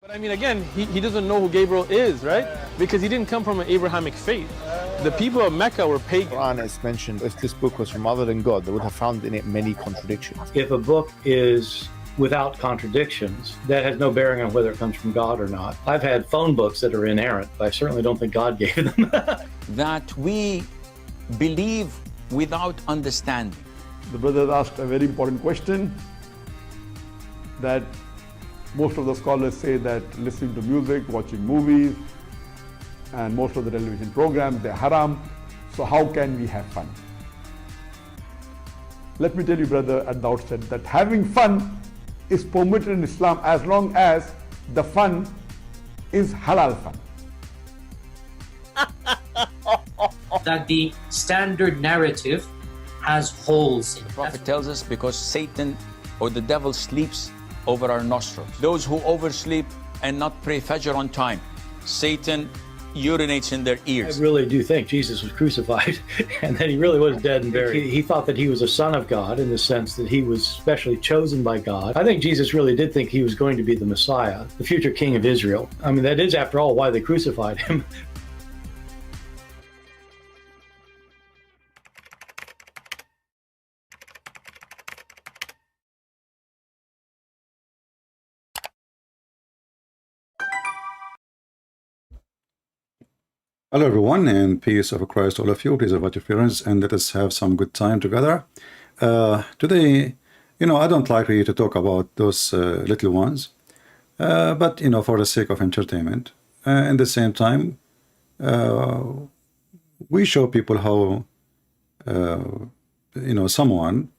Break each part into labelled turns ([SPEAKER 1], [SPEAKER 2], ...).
[SPEAKER 1] But I mean, again, he doesn't know who Gabriel is, right? Because he didn't come from an Abrahamic faith. The people of Mecca were pagan.
[SPEAKER 2] The Quran is mentioned, if this book was from other than God, they would have found in it many contradictions.
[SPEAKER 3] If a book is without contradictions, that has no bearing on whether it comes from God or not. I've had phone books that are inerrant, but I certainly don't think God gave them.
[SPEAKER 4] That we believe without understanding.
[SPEAKER 5] The brother asked a very important question, that most of the scholars say that listening to music, watching movies, and most of the television programs, they're haram. So how can we have fun? Let me tell you, brother, at the outset, that having fun is permitted in Islam as long as the fun is halal fun.
[SPEAKER 6] That the standard narrative has holes in it.
[SPEAKER 4] The Prophet tells us because Satan or the devil sleeps over our nostrils. Those who oversleep and not pray Fajr on time, Satan urinates in their ears.
[SPEAKER 3] I really do think Jesus was crucified and that he really was dead and buried. He thought that he was a son of God in the sense that he was specially chosen by God. I think Jesus really did think he was going to be the Messiah, the future king of Israel. I mean, that is, after all, why they crucified him.
[SPEAKER 7] Hello everyone, and peace of Christ all of you. Please invite your friends and let us have some good time together. Today, I don't like really to talk about those little ones, but for the sake of entertainment. At the same time, we show people how someone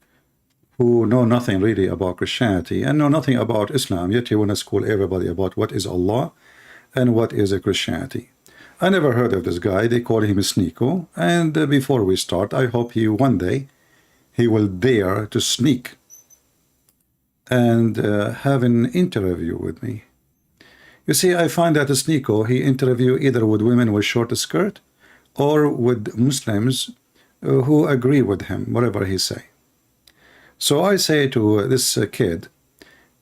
[SPEAKER 7] who know nothing really about Christianity and know nothing about Islam, yet he want to school everybody about what is Allah and what is a Christianity. I never heard of this guy. They call him Sneako. And before we start, I hope one day he will dare to sneak and have an interview with me. You see, I find that Sneako, he interview either with women with short skirt or with Muslims who agree with him, whatever he say. So I say to this kid,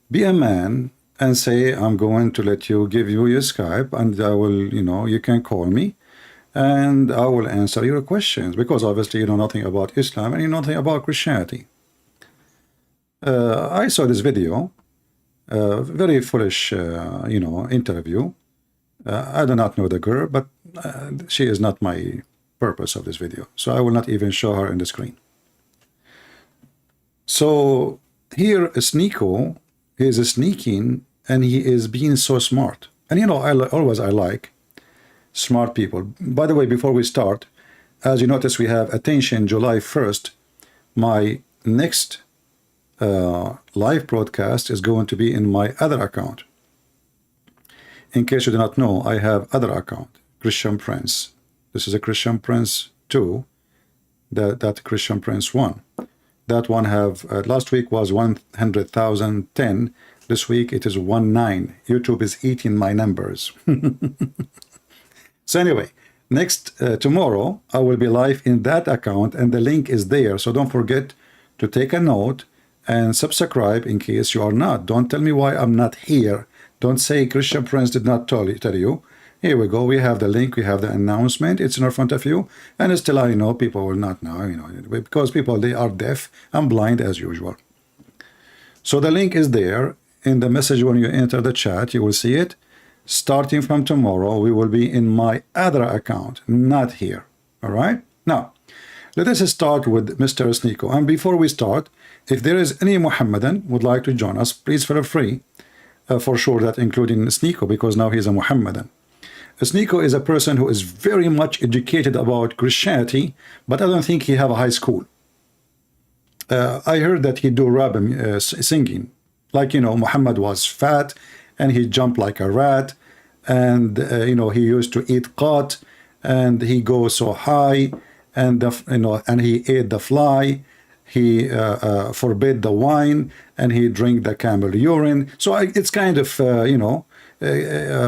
[SPEAKER 7] be a man and say, I'm going to give you your Skype, and I will, you can call me and I will answer your questions, because obviously you know nothing about Islam and you know nothing about Christianity. I saw this video, very foolish, interview. I do not know the girl, but she is not my purpose of this video, so I will not even show her in the screen. So here Sneako is sneaking, and he is being so smart. And I like smart people. By the way, before we start, as you notice, we have attention July 1st. My next live broadcast is going to be in my other account. In case you do not know, I have other account, Christian Prince. This is a Christian Prince 2, that Christian Prince 1. That one have, last week was 100,010. This week it is 19. YouTube is eating my numbers. So anyway, next tomorrow I will be live in that account, and the link is there. So don't forget to take a note and subscribe in case you are not. Don't tell me why I'm not here. Don't say Christian Prince did not tell you. Here we go. We have the link. We have the announcement. It's in front of you. And still, I know people will not know, because people, they are deaf and blind as usual. So the link is there in the message. When you enter the chat, you will see it. Starting from tomorrow, we will be in my other account, not here. All right. Now, let us start with Mr. Sneako. And before we start, if there is any Muhammadan would like to join us, please feel free. For sure, that including Sneako, because now he's a Muhammadan. Sneako is a person who is very much educated about Christianity, but I don't think he have a high school. I heard that he do rap singing, like Muhammad was fat and he jumped like a rat, and he used to eat qat, and he goes so high, and and he ate the fly. He forbid the wine, and he drink the camel urine. So it's kind of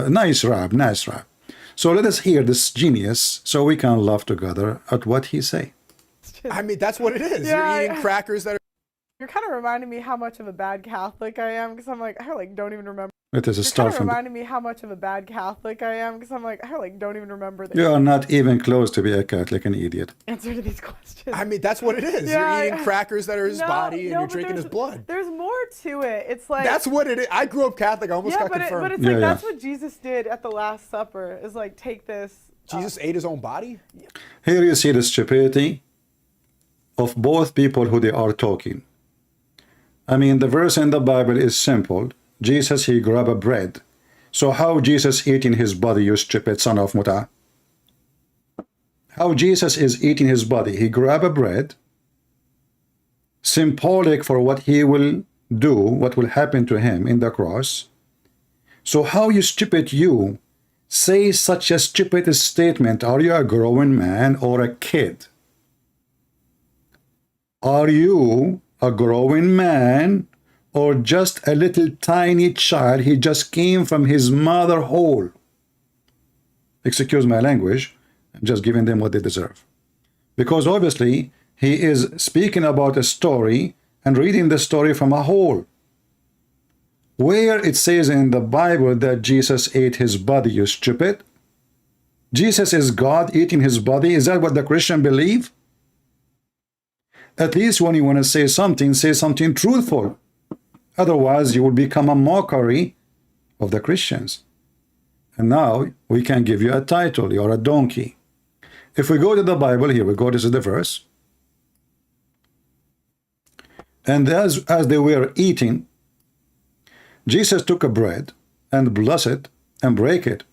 [SPEAKER 7] nice rap. So let us hear this genius so we can laugh together at what he say.
[SPEAKER 8] I mean, that's what it is.
[SPEAKER 9] Yeah,
[SPEAKER 8] You're eating crackers that are...
[SPEAKER 9] You're kind of reminding me how much of a bad Catholic I am, because I'm like, I don't even remember.
[SPEAKER 7] Let us
[SPEAKER 9] You're
[SPEAKER 7] start
[SPEAKER 9] kind of
[SPEAKER 7] from.
[SPEAKER 9] reminding me how much of a bad Catholic I am, because I like don't even remember the
[SPEAKER 7] You are not even close to be a Catholic, an idiot.
[SPEAKER 9] answer to these questions.
[SPEAKER 8] I mean, that's what it is.
[SPEAKER 9] Yeah,
[SPEAKER 8] You're eating crackers that are his
[SPEAKER 9] No,
[SPEAKER 8] body and
[SPEAKER 9] no,
[SPEAKER 8] you're
[SPEAKER 9] but
[SPEAKER 8] drinking his
[SPEAKER 9] there's-
[SPEAKER 8] blood.
[SPEAKER 9] There's more to it. It's like
[SPEAKER 8] That's what it is. I grew up Catholic. I almost
[SPEAKER 9] yeah,
[SPEAKER 8] got
[SPEAKER 9] but
[SPEAKER 8] confirmed.
[SPEAKER 9] it's
[SPEAKER 7] Yeah,
[SPEAKER 9] like
[SPEAKER 7] yeah.
[SPEAKER 9] that's what Jesus did at the Last Supper. Is like take this.
[SPEAKER 8] Jesus ate his own body?
[SPEAKER 7] Here you see the stupidity of both people who they are talking. I mean, the verse in the Bible is simple. Jesus, he grabbed a bread. So how Jesus eating his body, you stupid son of Muta? How Jesus is eating his body? He grab a bread, symbolic for what he will do, what will happen to him in the cross. So how you stupid you say such a stupid statement? Are you a grown man or a kid? Are you a grown man or just a little tiny child? He just came from his mother hole. Excuse my language. I'm just giving them what they deserve. Because obviously, he is speaking about a story and reading the story from a hole. Where it says in the Bible that Jesus ate his body, you stupid. Jesus is God eating his body. Is that what the Christian believe? At least when you want to say something truthful. Otherwise, you will become a mockery of the Christians. And now we can give you a title. You're a donkey. If we go to the Bible, here we go, this is the verse. And as they were eating, Jesus took a bread and blessed it and brake it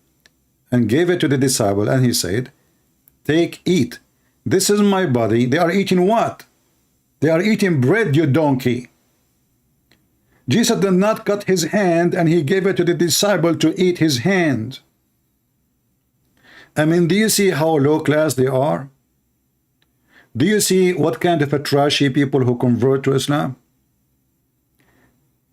[SPEAKER 7] and gave it to the disciple. And he said, take, eat. This is my body. They are eating what? They are eating bread, you donkey. Jesus did not cut his hand and he gave it to the disciple to eat his hand. I mean, do you see how low class they are? Do you see what kind of a trashy people who convert to Islam?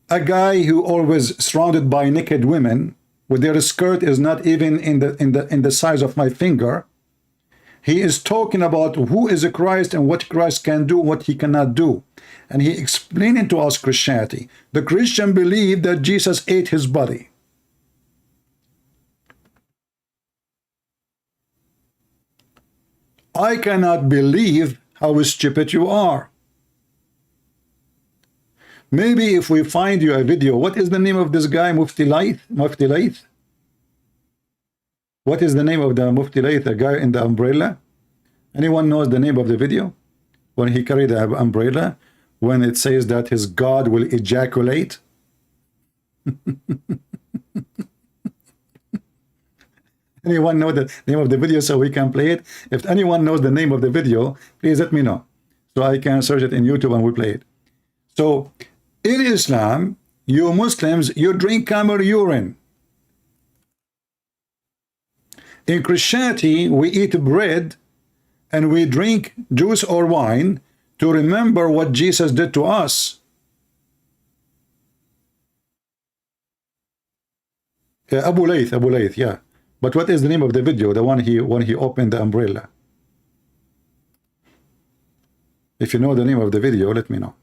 [SPEAKER 7] A guy who always surrounded by naked women, with their skirt is not even in the size of my finger. He is talking about who is a Christ and what Christ can do, what he cannot do. And he explaining to us Christianity. The Christian believe that Jesus ate his body. I cannot believe how stupid you are. Maybe if we find you a video, what is the name of this guy, Mufti Laith? Mufti Laith? What is the name of the Mufti Laith, the guy in the umbrella? Anyone knows the name of the video? When he carried the umbrella, when it says that his God will ejaculate. Anyone know the name of the video so we can play it? If anyone knows the name of the video, please let me know, so I can search it in YouTube and we play it. So, in Islam, you Muslims, you drink camel urine. In Christianity, we eat bread and we drink juice or wine to remember what Jesus did to us. Yeah, Abu Layth, yeah. But what is the name of the video? The one when he opened the umbrella. If you know the name of the video, let me know.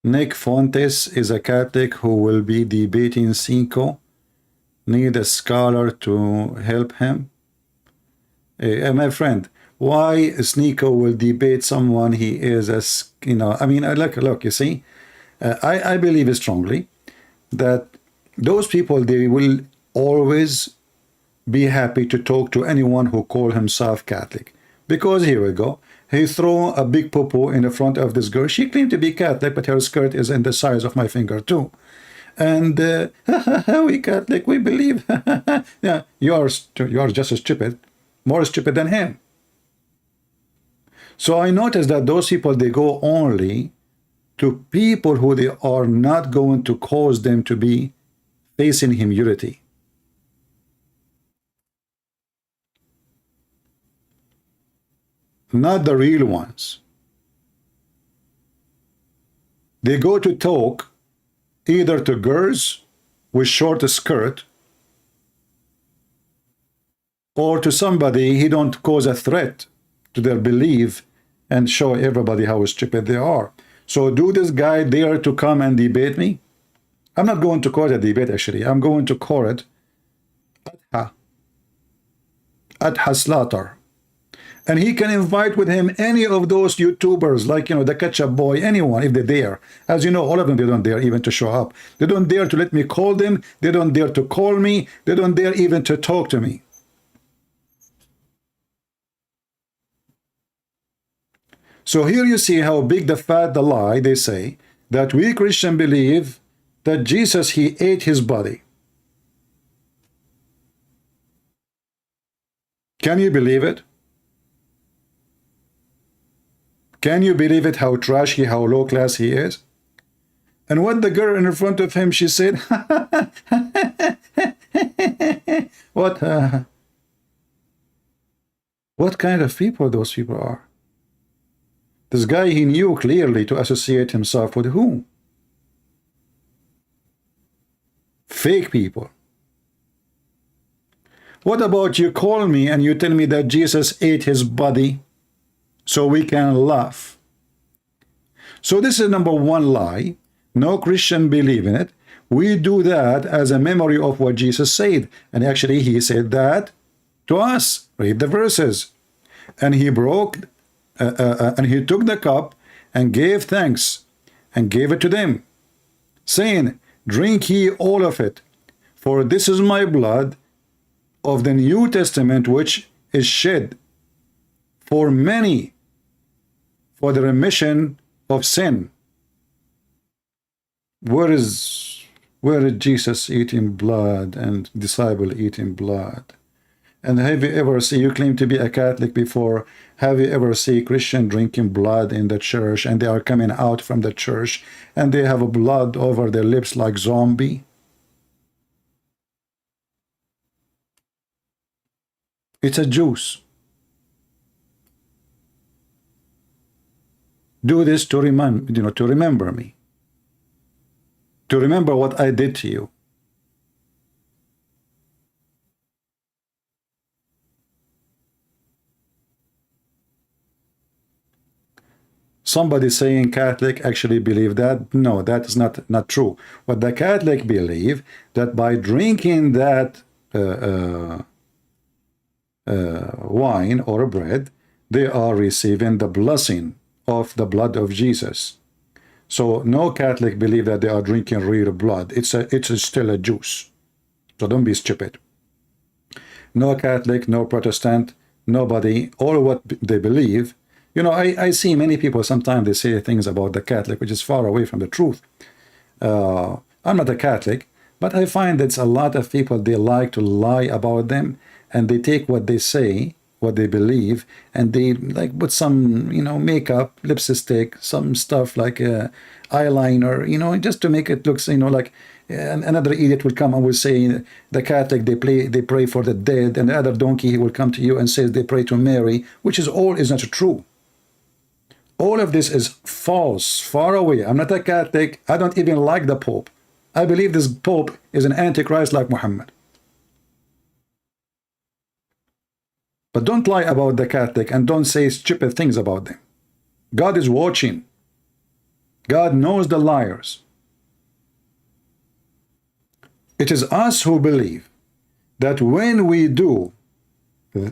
[SPEAKER 7] Nick Fontes is a Catholic who will be debating Sneako. Need a scholar to help him. My friend, why Sneako will debate someone he is as, you know, I mean, look, you see, I believe strongly that those people, they will always be happy to talk to anyone who call himself Catholic. Because here we go. He threw a big poo-poo in the front of this girl. She claimed to be Catholic, but her skirt is in the size of my finger too. And we Catholic, we believe. Yeah, you are just as stupid, more stupid than him. So I noticed that those people, they go only to people who they are not going to cause them to be facing humility. Not the real ones. They go to talk either to girls with short skirt or to somebody, he don't cause a threat to their belief and show everybody how stupid they are. So do this guy dare to come and debate me? I'm not going to call it a debate, actually. I'm going to call it Adha Slaughter. And he can invite with him any of those YouTubers, like, you know, the Ketchup Boy, anyone, if they dare. As you know, all of them, they don't dare even to show up. They don't dare to let me call them. They don't dare to call me. They don't dare even to talk to me. So here you see how big the fat, the lie, they say, that we Christians believe that Jesus, he ate his body. Can you believe it? Can you believe it, how trashy, how low class he is? And what the girl in front of him, she said, what kind of people those people are? This guy, he knew clearly to associate himself with whom? Fake people. What about you call me and you tell me that Jesus ate his body so we can laugh? So this is number one lie. No Christian believe in it. We do that as a memory of what Jesus said. And actually he said that to us. Read the verses. And he broke, and he took the cup and gave thanks and gave it to them, saying, drink ye all of it, for this is my blood of the New Testament, which is shed for many for the remission of sin. Where is Jesus eating blood and disciple eating blood? And have you ever seen, you claim to be a Catholic before, have you ever seen Christian drinking blood in the church, and they are coming out from the church and they have blood over their lips like zombie? It's a juice. Do this to remember me, to remember what I did to you. Somebody saying Catholic actually believe that. No, that is not true. What the Catholic believe, that by drinking that wine or bread, they are receiving the blessing of the blood of Jesus. So no Catholic believe that they are drinking real blood. It's still a juice. So don't be stupid. No Catholic, no Protestant, nobody, all what they believe. You know, I see many people, sometimes they say things about the Catholic, which is far away from the truth. I'm not a Catholic, but I find that a lot of people, they like to lie about them, and they take what they say, what they believe, and they like put some, you know, makeup, lipstick, some stuff like eyeliner, you know, just to make it look, you know, like another idiot will come and will say the Catholic, they pray for the dead, and the other donkey will come to you and says they pray to Mary, which is all is not true. All of this is false, far away. I'm not a Catholic. I don't even like the Pope. I believe this Pope is an antichrist like Muhammad. But don't lie about the Catholic and don't say stupid things about them. God is watching. God knows the liars. It is us who believe that when we do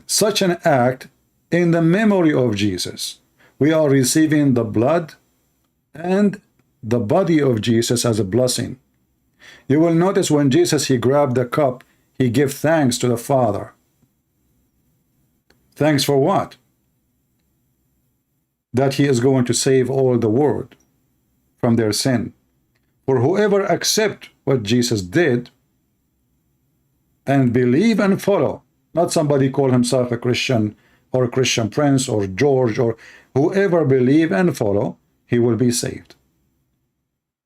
[SPEAKER 7] such an act in the memory of Jesus, we are receiving the blood and the body of Jesus as a blessing. You will notice when Jesus, he grabbed the cup, he gave thanks to the Father. Thanks for what? That he is going to save all the world from their sin. For whoever accept what Jesus did and believe and follow, not somebody call himself a Christian or a Christian Prince or George, or whoever believe and follow, he will be saved.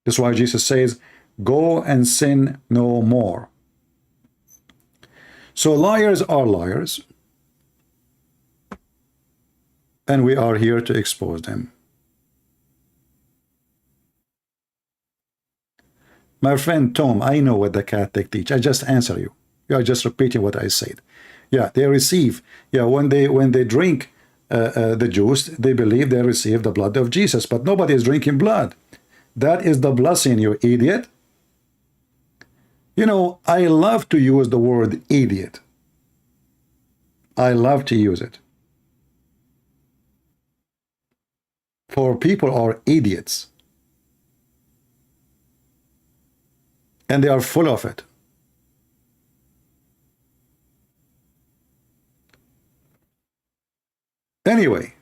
[SPEAKER 7] That's why Jesus says, go and sin no more. So liars are liars, and we are here to expose them. My friend Tom, I know what the Catholic teach. I just answer you. You are just repeating what I said. Yeah, they receive. Yeah, when they drink the juice, they believe they receive the blood of Jesus, but nobody is drinking blood. That is the blessing, you idiot. You know, I love to use the word idiot. I love to use it. For people are idiots. And they are full of it. Anyway,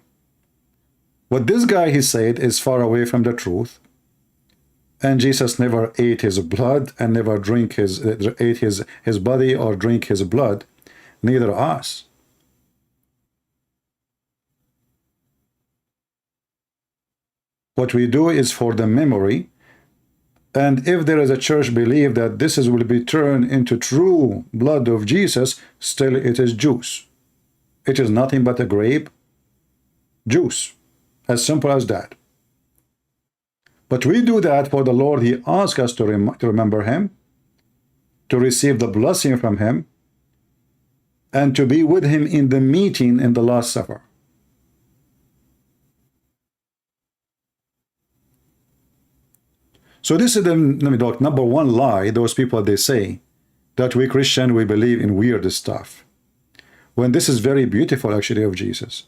[SPEAKER 7] what this guy he said is far away from the truth. And Jesus never ate his blood and never ate his body or drink his blood, neither us. What we do is for the memory, and if there is a church believe that this will be turned into true blood of Jesus, still it is juice. It is nothing but a grape juice, as simple as that. But we do that for the Lord. He asks us to remember him, to receive the blessing from him, and to be with him in the meeting in the Last Supper. So this is the number one lie those people, they say that we Christian, we believe in weird stuff, when this is very beautiful actually of Jesus.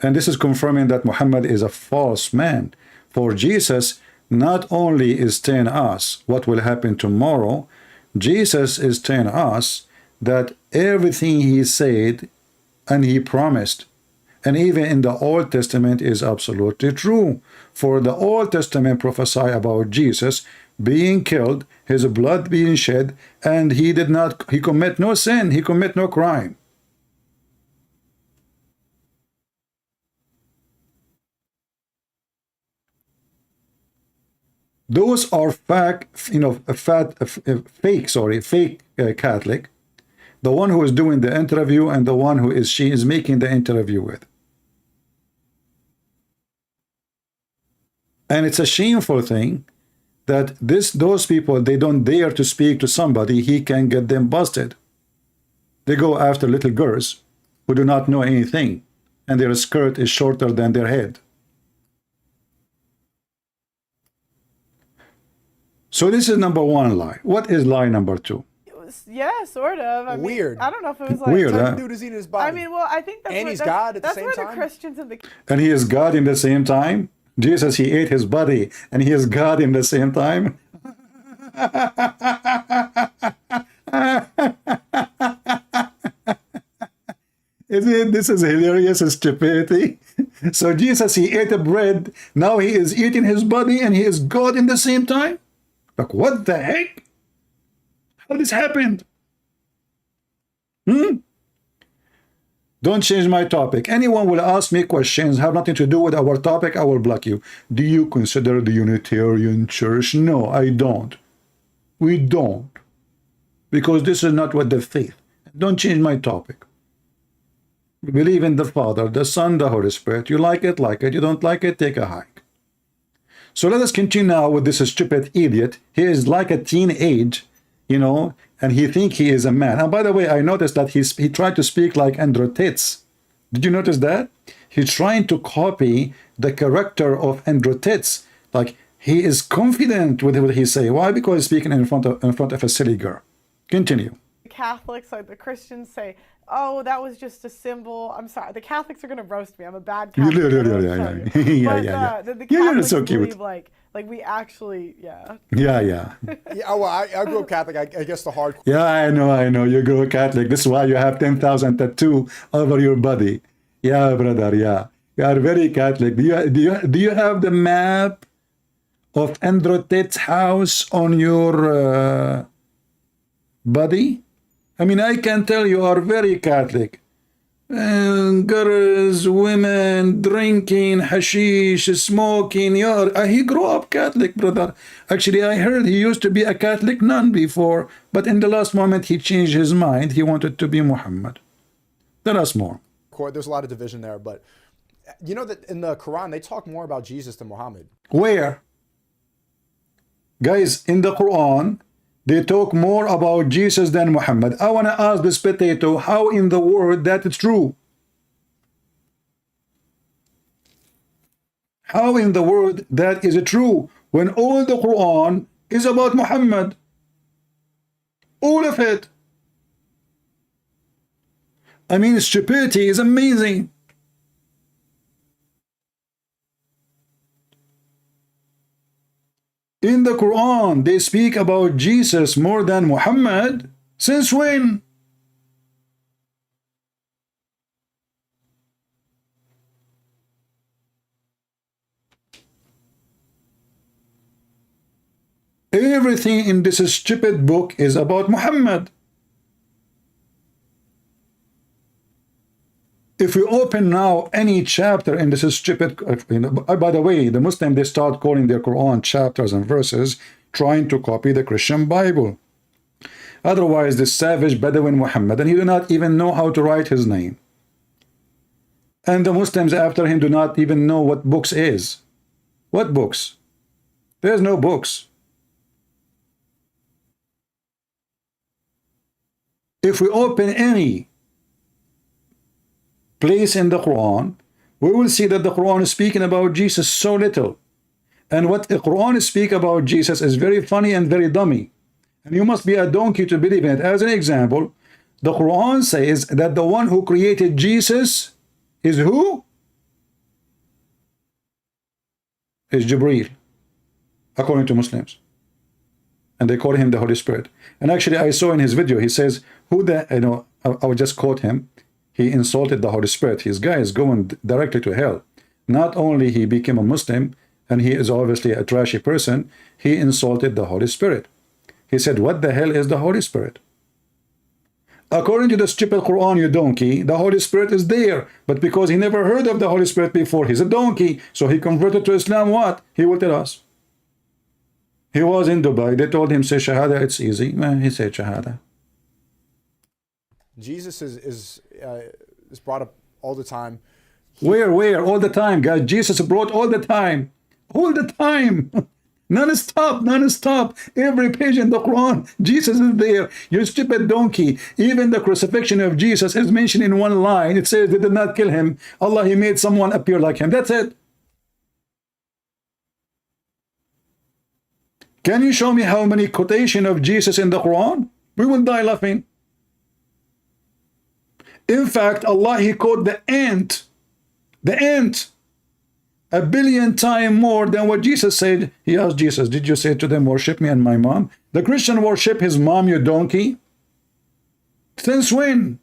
[SPEAKER 7] And this is confirming that Muhammad is a false man. For Jesus not only is telling us what will happen tomorrow, Jesus is telling us that everything he said and he promised, and even in the Old Testament, is absolutely true. For the Old Testament prophesy about Jesus being killed, his blood being shed, and he commit no sin, he commit no crime. Those are fake Catholic, the one who is doing the interview and the one who she is making the interview with. And it's a shameful thing that those people, they don't dare to speak to somebody, he can get them busted. They go after little girls who do not know anything, and their skirt is shorter than their head. So this is number one lie. What is lie number two?
[SPEAKER 9] Yeah, sort of. I
[SPEAKER 8] Weird.
[SPEAKER 9] mean, I don't know if it was like
[SPEAKER 7] Weird, huh?
[SPEAKER 8] Dude is eating his body.
[SPEAKER 9] I mean, well, I think that's
[SPEAKER 8] And
[SPEAKER 9] what,
[SPEAKER 8] he's
[SPEAKER 9] that's,
[SPEAKER 8] God at the
[SPEAKER 9] that's
[SPEAKER 8] same
[SPEAKER 9] where
[SPEAKER 8] time?
[SPEAKER 9] the Christians and the
[SPEAKER 7] And he is God in the same time? Jesus, he ate his body, and he is God in the same time? This is hilarious stupidity. So Jesus, he ate a bread, now he is eating his body, and he is God in the same time? Like, what the heck? How this happened? Don't change my topic. Anyone will ask me questions, have nothing to do with our topic, I will block you. Do you consider the Unitarian Church? No, I don't. We don't. Because this is not what the faith. Don't change my topic. We believe in the Father, the Son, the Holy Spirit. You like it, like it. You don't like it, take a hike. So let us continue now with this stupid idiot. He is like a teenage, you know, and he think he is a man. And by the way, I noticed that he tried to speak like Andrew Tate. Did you notice that? He's trying to copy the character of Andrew Tate. Like, he is confident with what he say. Why? Because he's speaking in front of a silly girl. Continue.
[SPEAKER 9] Catholics, like the Christians, say, "Oh, that was just a symbol." I'm sorry, the Catholics are gonna roast me. I'm a bad Catholic.
[SPEAKER 7] Yeah.
[SPEAKER 9] The
[SPEAKER 7] You're
[SPEAKER 9] Catholics
[SPEAKER 7] so cute.
[SPEAKER 9] believe like we actually, yeah.
[SPEAKER 7] Yeah.
[SPEAKER 8] Yeah, well, I grew up Catholic. I guess the hardcore.
[SPEAKER 7] Yeah, I know. You grow Catholic. This is why you have 10,000 tattoo over your body. Yeah, brother. Yeah, you are very Catholic. Do you have the map of Andrew Tate's house on your body? I mean, I can tell you are very Catholic. Girls, women, drinking, hashish, smoking. He grew up Catholic, brother. Actually, I heard he used to be a Catholic nun before, but in the last moment he changed his mind. He wanted to be Muhammad. Tell us more.
[SPEAKER 8] There's a lot of division there, but you know that in the Quran they talk more about Jesus than Muhammad.
[SPEAKER 7] Where? Guys, in the Quran, they talk more about Jesus than Muhammad. I want to ask this potato, how in the world that is true? How in the world that is true when all the Quran is about Muhammad? All of it. I mean, stupidity is amazing. In the Quran, they speak about Jesus more than Muhammad. Since when? Everything in this stupid book is about Muhammad. If we open now any chapter in this stupid, by the way, the Muslims, they start calling their Quran chapters and verses, trying to copy the Christian Bible. Otherwise, this savage Bedouin Muhammad, and he do not even know how to write his name. And the Muslims after him do not even know what books is. What books? There's no books. If we open any place in the Quran, we will see that the Quran is speaking about Jesus so little. And what the Quran speak about Jesus is very funny and very dummy. And you must be a donkey to believe in it. As an example, the Quran says that the one who created Jesus is who? Is Jibreel, according to Muslims. And they call him the Holy Spirit. And actually, I saw in his video, he says, who the, I would just quote him, he insulted the Holy Spirit. His guy is going directly to hell. Not only he became a Muslim, and he is obviously a trashy person, he insulted the Holy Spirit. He said, what the hell is the Holy Spirit? According to the stupid Quran, you donkey, the Holy Spirit is there. But because he never heard of the Holy Spirit before, he's a donkey. So he converted to Islam, what? He will tell us. He was in Dubai. They told him, say Shahada, it's easy. He said Shahada.
[SPEAKER 8] Jesus is brought up all the time.
[SPEAKER 7] Where? All the time, guys. Jesus brought all the time. All the time. Non-stop. Every page in the Quran, Jesus is there. You stupid donkey. Even the crucifixion of Jesus is mentioned in one line. It says they did not kill him. Allah, he made someone appear like him. That's it. Can you show me how many quotations of Jesus in the Quran? We will die laughing. In fact, Allah, he quoted the ant. The ant. 1 billion times more than what Jesus said. He asked Jesus, did you say to them, worship me and my mom? The Christian worship his mom, you donkey. Since when?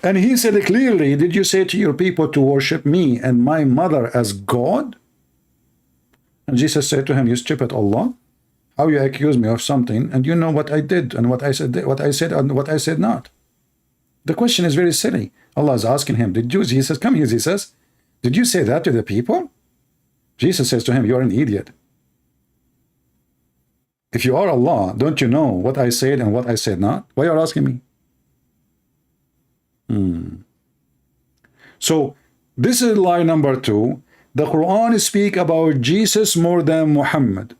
[SPEAKER 7] And he said clearly, did you say to your people to worship me and my mother as God? And Jesus said to him, you stupid Allah, how you accuse me of something and you know what I did and what I said and what I said not. The question is very silly. Allah is asking him, did you, Jesus, come here, Jesus, did you say that to the people? Jesus says to him, you're an idiot. If you are Allah, don't you know what I said and what I said not? Why are you asking me? So, this is lie number 2. The Quran speak about Jesus more than Muhammad.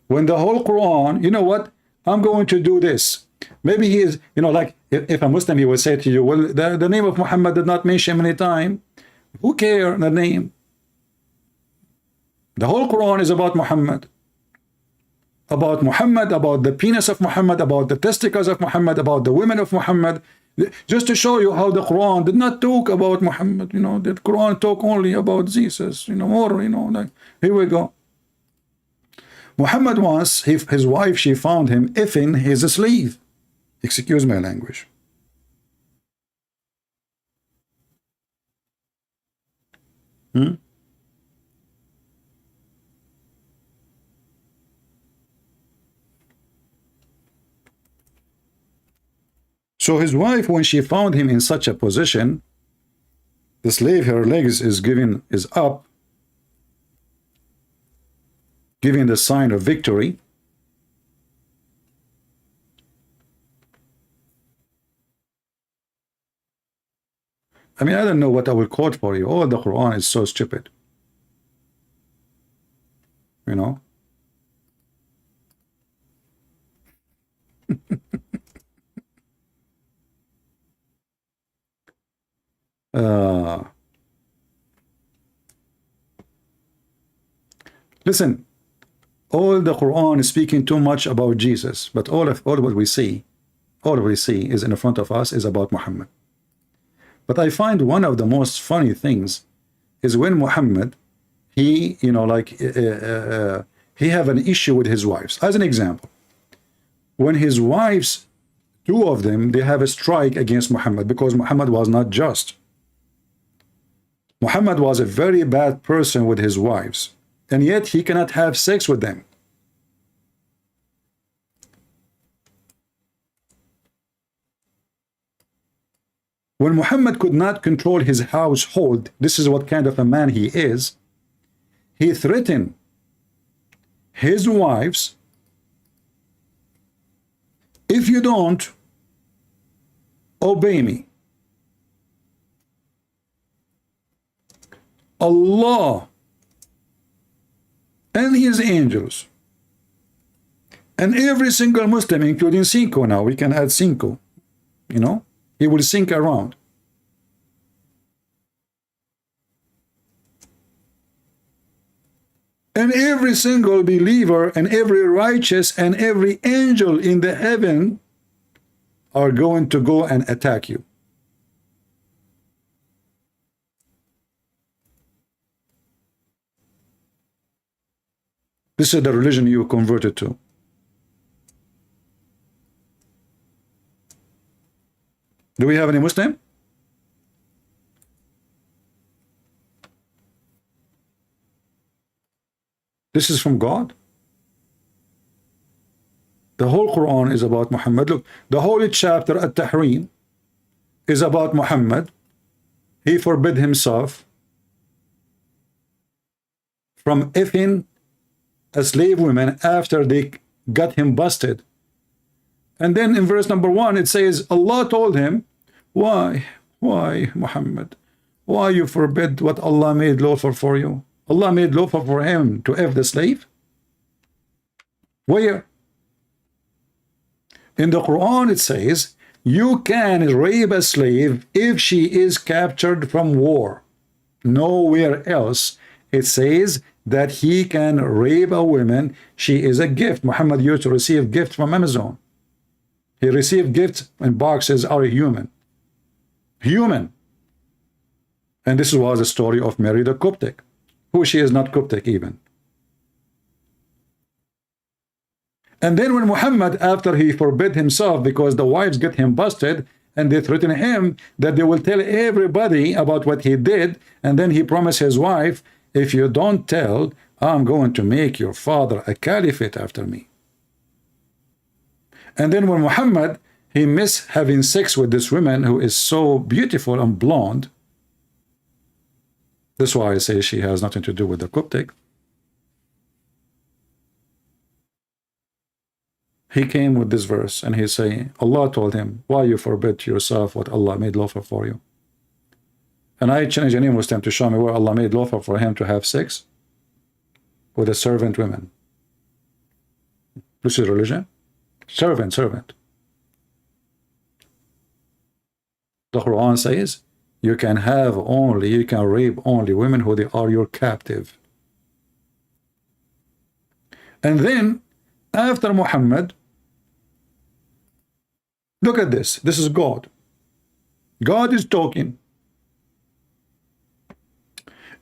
[SPEAKER 7] When the whole Quran, you know what? I'm going to do this. Maybe he is, like if a Muslim, he will say to you, well, the name of Muhammad did not mention many times. Who cares the name? The whole Quran is about Muhammad. About Muhammad, about the penis of Muhammad, about the testicles of Muhammad, about the women of Muhammad. Just to show you how the Quran did not talk about Muhammad. The Quran talk only about Jesus. More, like, here we go. Muhammad once, his wife, she found him effing his slave. Excuse my language. So his wife, when she found him in such a position, the slave, her legs is up, giving the sign of victory. I mean, I don't know what I will quote for you. All the Quran is so stupid. You know? Listen, all the Quran is speaking too much about Jesus, but all what we see is in front of us is about Muhammad. But I find one of the most funny things is when Muhammad, he, you know, like he have an issue with his wives. As an example, when his wives, two of them, they have a strike against Muhammad because Muhammad was not just. Muhammad was a very bad person with his wives, and yet he cannot have sex with them. When Muhammad could not control his household, this is what kind of a man he is, he threatened his wives, if you don't obey me, Allah and his angels and every single Muslim, including Sneako, now we can add Sneako, you know, he will sink around. And every single believer and every righteous and every angel in the heaven are going to go and attack you. This is the religion you converted to. Do we have any Muslim? This is from God. The whole Quran is about Muhammad. Look, the holy chapter At-Tahrim is about Muhammad. He forbid himself from effing a slave woman after they got him busted. And then in verse number 1 it says Allah told him, why Muhammad, why you forbid what Allah made lawful for you? Allah made lawful for him to F the slave? Where? In the Quran it says you can rape a slave if she is captured from war. Nowhere else it says that he can rape a woman. She is a gift. Muhammad used to receive gifts from Amazon. He received gifts and boxes are human. And this was the story of Mary the Coptic, who she is not Coptic even. And then when Muhammad, after he forbid himself because the wives get him busted and they threaten him that they will tell everybody about what he did, and then he promised his wife, if you don't tell, I'm going to make your father a caliphate after me. And then when Muhammad, he missed having sex with this woman who is so beautiful and blonde. That's why I say she has nothing to do with the Coptic. He came with this verse and he's saying, Allah told him, why you forbid yourself what Allah made lawful for you? And I challenge any Muslim to show me where Allah made lawful for him to have sex with a servant woman. This is religion. Servant. The Quran says you can rape only women who they are your captive. And then after Muhammad, look at this. This is God. God is talking.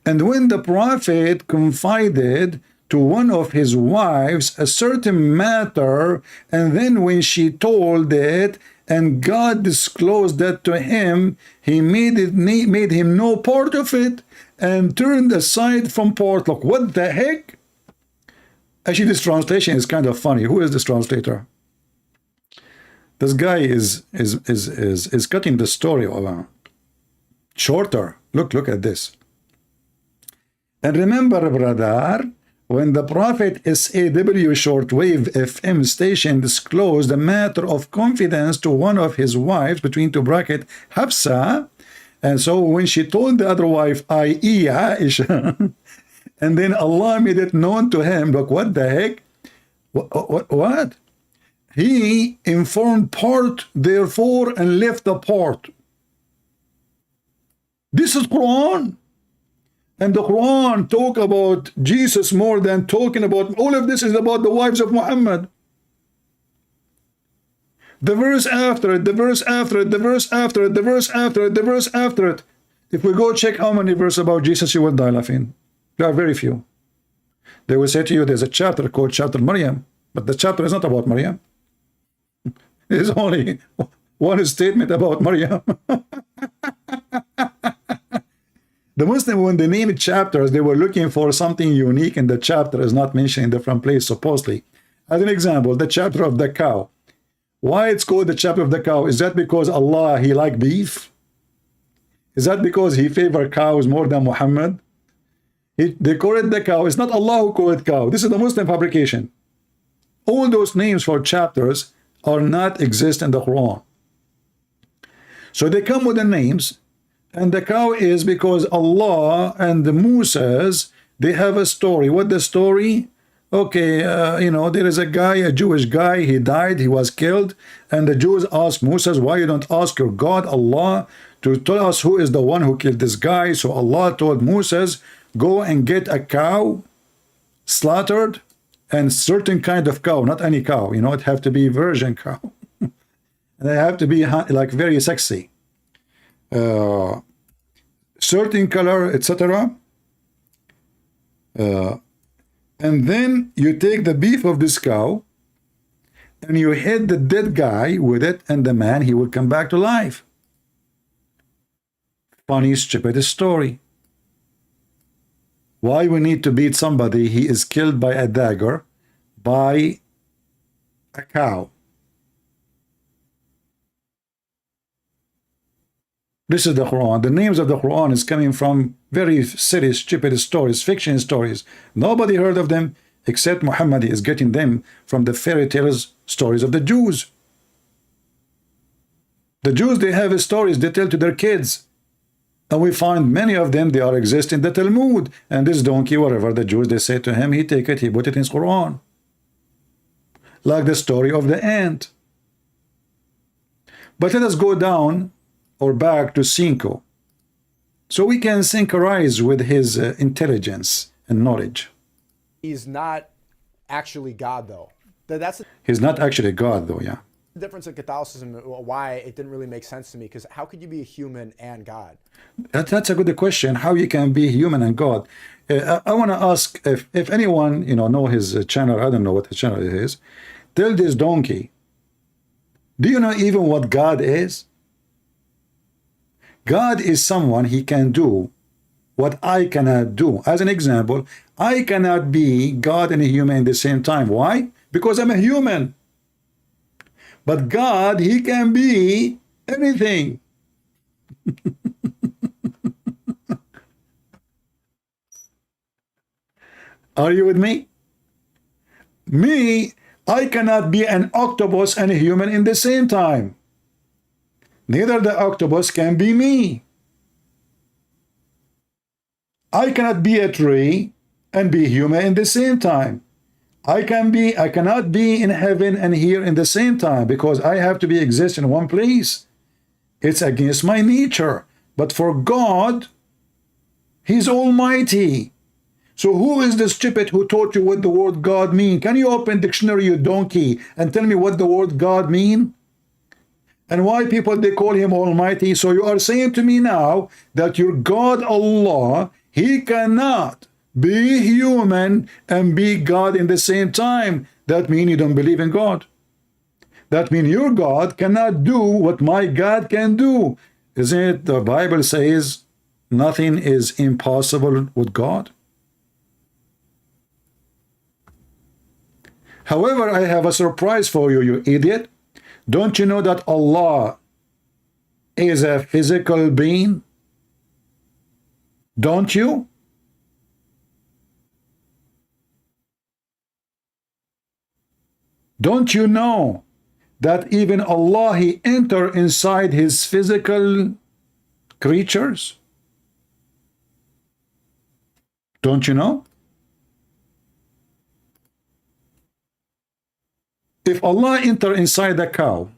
[SPEAKER 7] And when the prophet confided to one of his wives a certain matter, and then when she told it, and God disclosed that to him, he made him no part of it, and turned aside from part. Look, what the heck? Actually, this translation is kind of funny. Who is this translator? This guy is cutting the story shorter. Look at this. And remember, brother, when the Prophet SAW shortwave FM station disclosed a matter of confidence to one of his wives, between two brackets, Hafsa, And so when she told the other wife, i.e. Aisha, and then Allah made it known to him, look, what the heck? What? He informed part, therefore, and left the part. This is Quran. And the Quran talk about Jesus more than talking about, all of this is about the wives of Muhammad. The verse after it, the verse after it, the verse after it, the verse after it, the verse after it. If we go check how many verses about Jesus, you will die laughing. There are very few. They will say to you, there's a chapter called Chapter Maryam, but the chapter is not about Maryam. There's only one statement about Maryam. The Muslim, when they named chapters, they were looking for something unique, and the chapter is not mentioned in different place, supposedly. As an example, the chapter of the cow. Why it's called the chapter of the cow? Is that because Allah, he liked beef? Is that because he favored cows more than Muhammad? They call it the cow. It's not Allah who called it cow. This is the Muslim fabrication. All those names for chapters are not exist in the Quran. So they come with the names, and the cow is because Allah and the Musas, they have a story. What the story? Okay, you know, there is a guy, a Jewish guy, he died, he was killed, and the Jews asked Moses, why you don't ask your God, Allah, to tell us who is the one who killed this guy? So Allah told Moses, go and get a cow, slaughtered, and certain kind of cow, not any cow, you know, it have to be virgin cow. And they have to be like very sexy. Certain color, etc. And then you take the beef of this cow and you hit the dead guy with it, and the man, he will come back to life. Funny, stupid story. Why we need to beat somebody? He is killed by a dagger by a cow. This is the Quran. The names of the Quran is coming from very silly, stupid stories, fiction stories. Nobody heard of them except Muhammad is getting them from the fairy tales stories of the Jews. The Jews, they have stories they tell to their kids. And we find many of them, they are exist in the Talmud. And this donkey, whatever the Jews, they say to him, he take it, he put it in his Quran. Like the story of the ant. But let us go down or back to Sneako, so we can synchronize with his intelligence and knowledge.
[SPEAKER 8] He's not actually God, though. That's
[SPEAKER 7] He's not actually God, though, yeah.
[SPEAKER 8] the difference in Catholicism, why it didn't really make sense to me, because how could you be a human and God?
[SPEAKER 7] That's a good question, how you can be human and God. I want to ask if anyone, you know his channel. I don't know what the channel is. Tell this donkey, do you know even what God is? God is someone, he can do what I cannot do. As an example, I cannot be God and a human at the same time. Why? Because I'm a human. But God, he can be anything. Are you with me? Me, I cannot be an octopus and a human in the same time. Neither the octopus can be me. I cannot be a tree and be human in the same time. I cannot be in heaven and here in the same time, because I have to be exist in one place. It's against my nature. But for God, he's almighty. So who is the stupid who taught you what the word God mean? Can you open dictionary, you donkey, and tell me what the word God mean? And why people, they call him almighty? So you are saying to me now that your God Allah, he cannot be human and be God in the same time. That means you don't believe in God. That means your God cannot do what my God can do. Isn't it? The Bible says nothing is impossible with God. However, I have a surprise for you, you idiot. Don't you know that Allah is a physical being? Don't you? Don't you know that even Allah, he enter inside his physical creatures? Don't you know? If Allah enter inside the cow,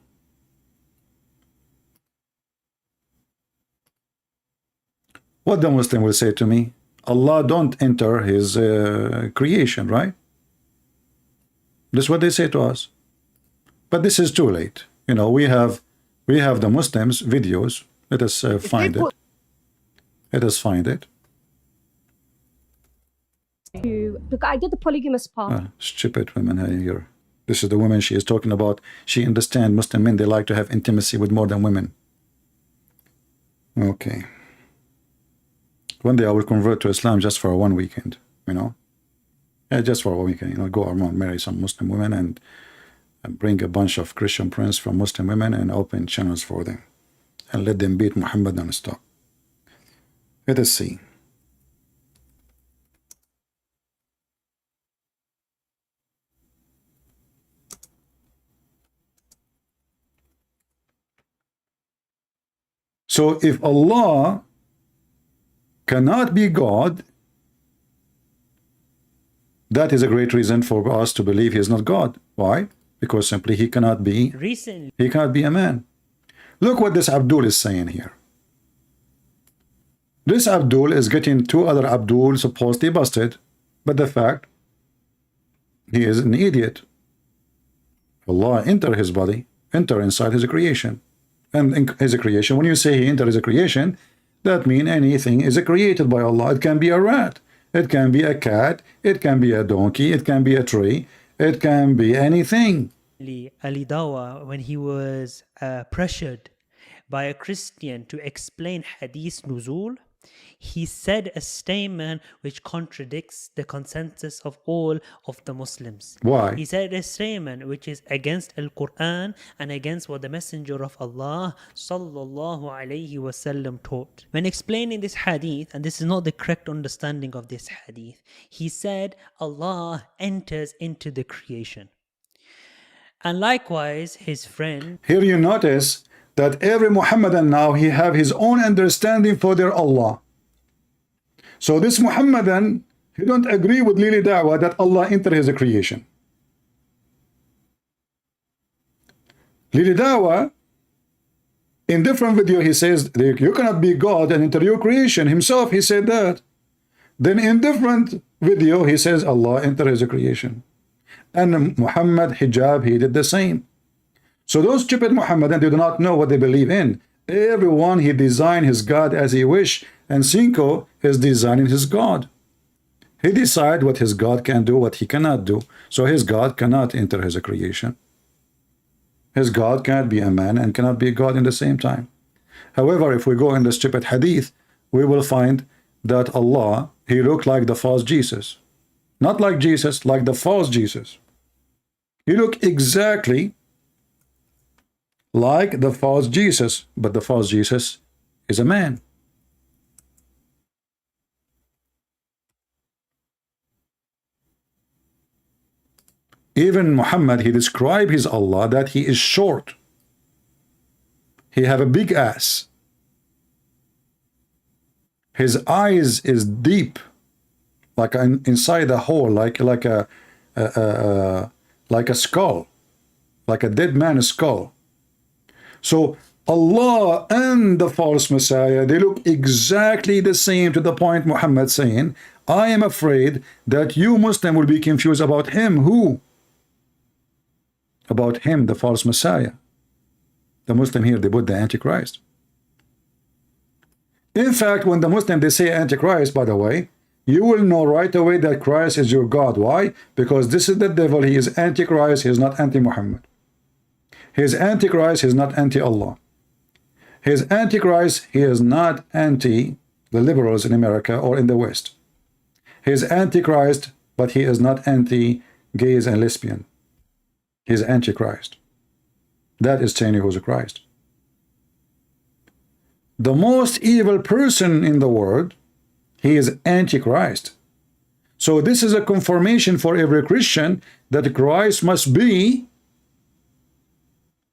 [SPEAKER 7] what the Muslim will say to me? Allah don't enter his creation, right? That's what they say to us. But this is too late. You know, we have the Muslims videos. Let us find it. Let us find it.
[SPEAKER 10] Look, I did the polygamous part.
[SPEAKER 7] Stupid women here. This is the woman she is talking about. She understands Muslim men, they like to have intimacy with more than women. Okay. One day I will convert to Islam just for one weekend, you know. Yeah, just for a weekend, you know, go around, marry some Muslim women and bring a bunch of Christian princes from Muslim women and open channels for them. And let them beat Muhammad non-stop. Let us see. So if Allah cannot be God, that is a great reason for us to believe he is not God. Why? Because simply he cannot be a man. Look what this Abdul is saying here. This Abdul is getting two other Abdul supposedly busted, but the fact he is an idiot. Allah enter his body, enter inside his creation. And in his creation, when you say he entered his creation, that means anything is created by Allah. It can be a rat, it can be a cat, it can be a donkey, it can be a tree, it can be anything.
[SPEAKER 11] Ali Dawa, when he was pressured by a Christian to explain Hadith Nuzul, he said a statement which contradicts the consensus of all of the Muslims.
[SPEAKER 7] Why?
[SPEAKER 11] He said a statement which is against Al-Quran and against what the Messenger of Allah sallallahu alayhi wasallam taught. When explaining this hadith, and this is not the correct understanding of this hadith, he said Allah enters into the creation. And likewise, his friend...
[SPEAKER 7] Here you notice that every Muhammadan now, he have his own understanding for their Allah. So this Muhammadan, he don't agree with Lili Da'wah that Allah enter his creation. Lili Da'wah, in different video, he says, you cannot be God and enter your creation. Himself, he said that. Then in different video, he says, Allah enter his creation. And Muhammad hijab, he did the same. So those stupid Muhammadan, they do not know what they believe in. Everyone, he designed his God as he wish, and Sneako is designing his God. He decide what his God can do, what he cannot do. So his God cannot enter his creation. His God cannot be a man and cannot be a God in the same time. However, if we go in the stupid hadith, we will find that Allah, he looked like the false Jesus. Not like Jesus, like the false Jesus. He looked exactly like the false Jesus, but the false Jesus is a man. Even Muhammad, he described his Allah that he is short. He have a big ass. His eyes is deep, like inside a hole, like a skull, like a dead man's skull. So Allah and the false Messiah, they look exactly the same, to the point Muhammad saying, I am afraid that you Muslim will be confused about him. Who? About him, the false Messiah. The Muslim here, they put the Antichrist. In fact, when the Muslim, they say Antichrist, by the way, you will know right away that Christ is your God. Why? Because this is the devil. He is Antichrist. He is not anti-Muhammad. He is Antichrist. He is not anti-Allah. He is Antichrist. He is not anti the liberals in America or in the West. He is Antichrist, but he is not anti-gays and lesbian. He is Antichrist. That is saying he was a Christ. The most evil person in the world, he is Antichrist. So this is a confirmation for every Christian that Christ must be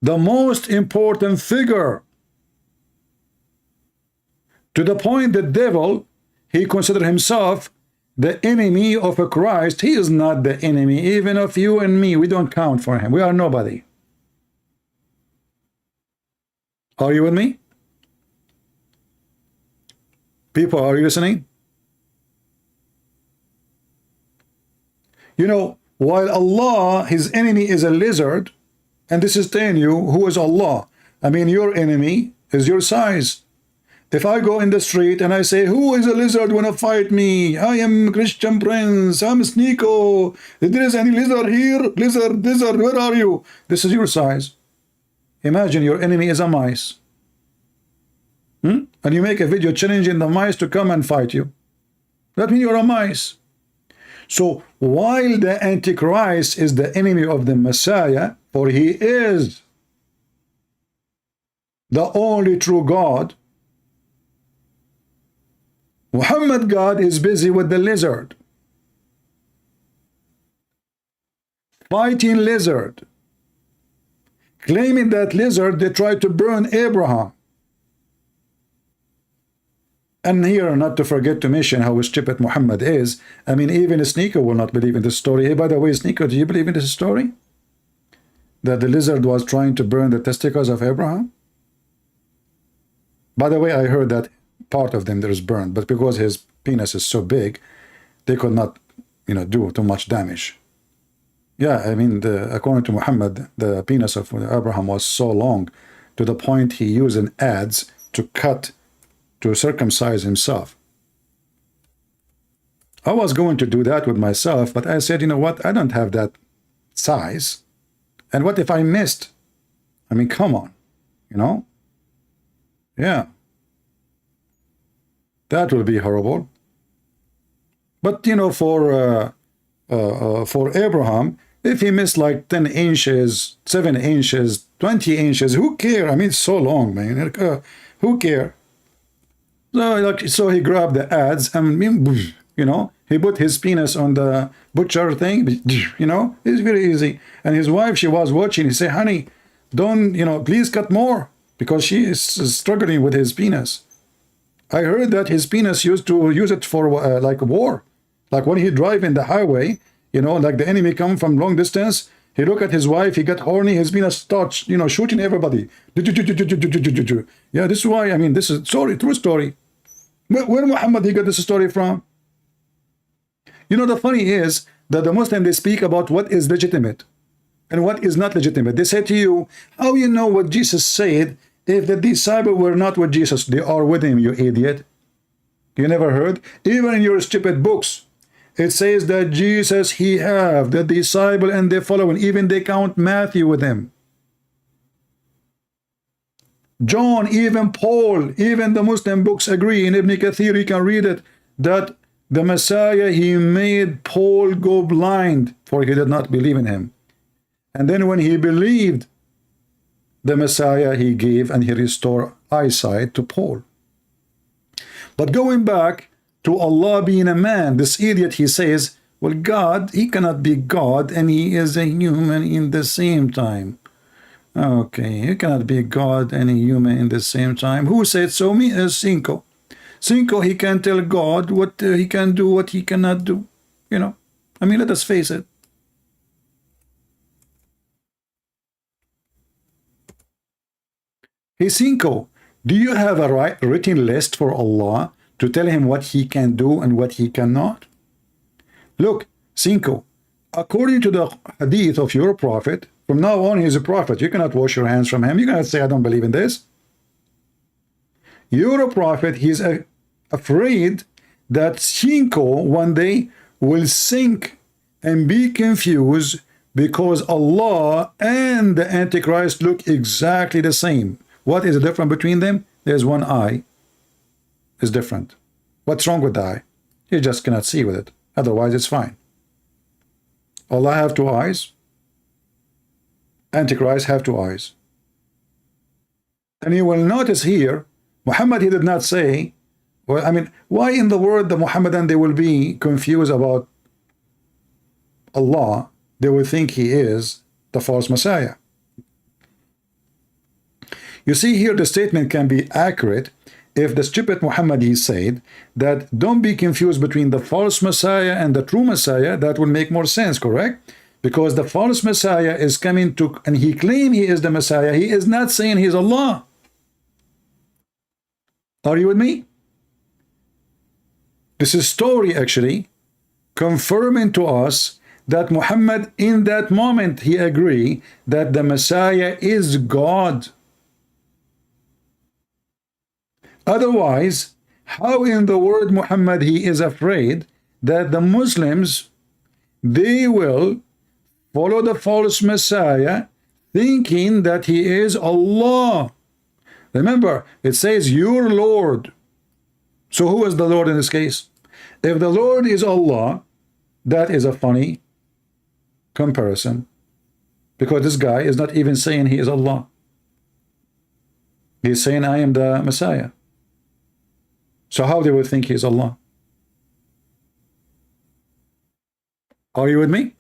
[SPEAKER 7] the most important figure To the point the devil, he considered himself the enemy of a Christ. He is not the enemy, even of you and me. We don't count for him. We are nobody. Are you with me? People, are you listening? You know, while Allah, his enemy is a lizard, and this is telling you who is Allah. I mean, your enemy is your size. If I go in the street and I say, who is a lizard wanna fight me? I am Christian Prince, I'm Sneako. If there is any lizard here, lizard, where are you? This is your size. Imagine your enemy is a mice. And you make a video challenging the mice to come and fight you. That means you're a mice. So while the Antichrist is the enemy of the Messiah, for he is the only true God, Muhammad God is busy with the lizard, fighting lizard, claiming that lizard they tried to burn Abraham. And here, not to forget to mention how stupid Muhammad is. I mean, even Sneako will not believe in this story. Hey, by the way, Sneako, do you believe in this story? That the lizard was trying to burn the testicles of Abraham? By the way, I heard that part of them there is burned, but because his penis is so big, they could not, you know, do too much damage. Yeah, I mean, according to Muhammad, the penis of Abraham was so long to the point he used an adze to cut, to circumcise himself. I was going to do that with myself, but I said, you know what, I don't have that size. And what if I missed? I mean, come on, you know? Yeah. That will be horrible. But, you know, for Abraham, if he missed like 10 inches, 7 inches, 20 inches, who care? I mean, it's so long, man. Who care? So he grabbed the adze and, you know, he put his penis on the butcher thing, you know, it's very easy. And his wife, she was watching, he said, honey, don't, you know, please cut more, because she is struggling with his penis. I heard that his penis used to use it for like war. Like when he drive in the highway, you know, like the enemy come from long distance, he look at his wife, he got horny, his penis starts, you know, shooting everybody. Yeah, this is why, I mean, this is story, true story. Where Muhammad he got this story from? You know, the funny is that the Muslims, they speak about what is legitimate and what is not legitimate. They say to you, how you know what Jesus said if the disciples were not with Jesus? They are with him, you idiot. You never heard? Even in your stupid books, it says that Jesus, he have the disciple and the following. Even they count Matthew with him. John, even Paul, even the Muslim books agree. In Ibn Kathir, you can read it, that the Messiah, he made Paul go blind, for he did not believe in him. And then when he believed the Messiah, he gave and he restored eyesight to Paul. But going back to Allah being a man, this idiot, he says, well, God, he cannot be God and he is a human in the same time. Okay, he cannot be God and a human in the same time. Who said so? Me as Sneako. Sneako, he can tell God what he can do, what he cannot do. You know, I mean, let us face it. Hey, Sneako, do you have a written list for Allah to tell him what he can do and what he cannot? Look, Sneako, according to the hadith of your prophet, from now on, he is a prophet. You cannot wash your hands from him. You cannot say, I don't believe in this. You're a prophet. He's afraid that Sneako one day will sink and be confused because Allah and the Antichrist look exactly the same. What is the difference between them? There's one eye. It's different. What's wrong with the eye? You just cannot see with it. Otherwise, it's fine. Allah have two eyes. Antichrist have two eyes. And you will notice here, Muhammad, he did not say, well, I mean, why in the world the Muhammadan, they will be confused about Allah? They will think he is the false Messiah. You see here, the statement can be accurate if the stupid Muhammad he said that don't be confused between the false Messiah and the true Messiah, that will make more sense, correct? Because the false Messiah is coming to, and he claims he is the Messiah. He is not saying he's Allah. Are you with me? This is story actually confirming to us that Muhammad in that moment he agreed that the Messiah is God. Otherwise, how in the word Muhammad he is afraid that the Muslims they will follow the false Messiah thinking that he is Allah. Remember, it says your Lord. So who is the Lord in this case? If the Lord is Allah, that is a funny comparison, because this guy is not even saying he is Allah. He's saying I am the Messiah. So how they would think he is Allah? Are you with me?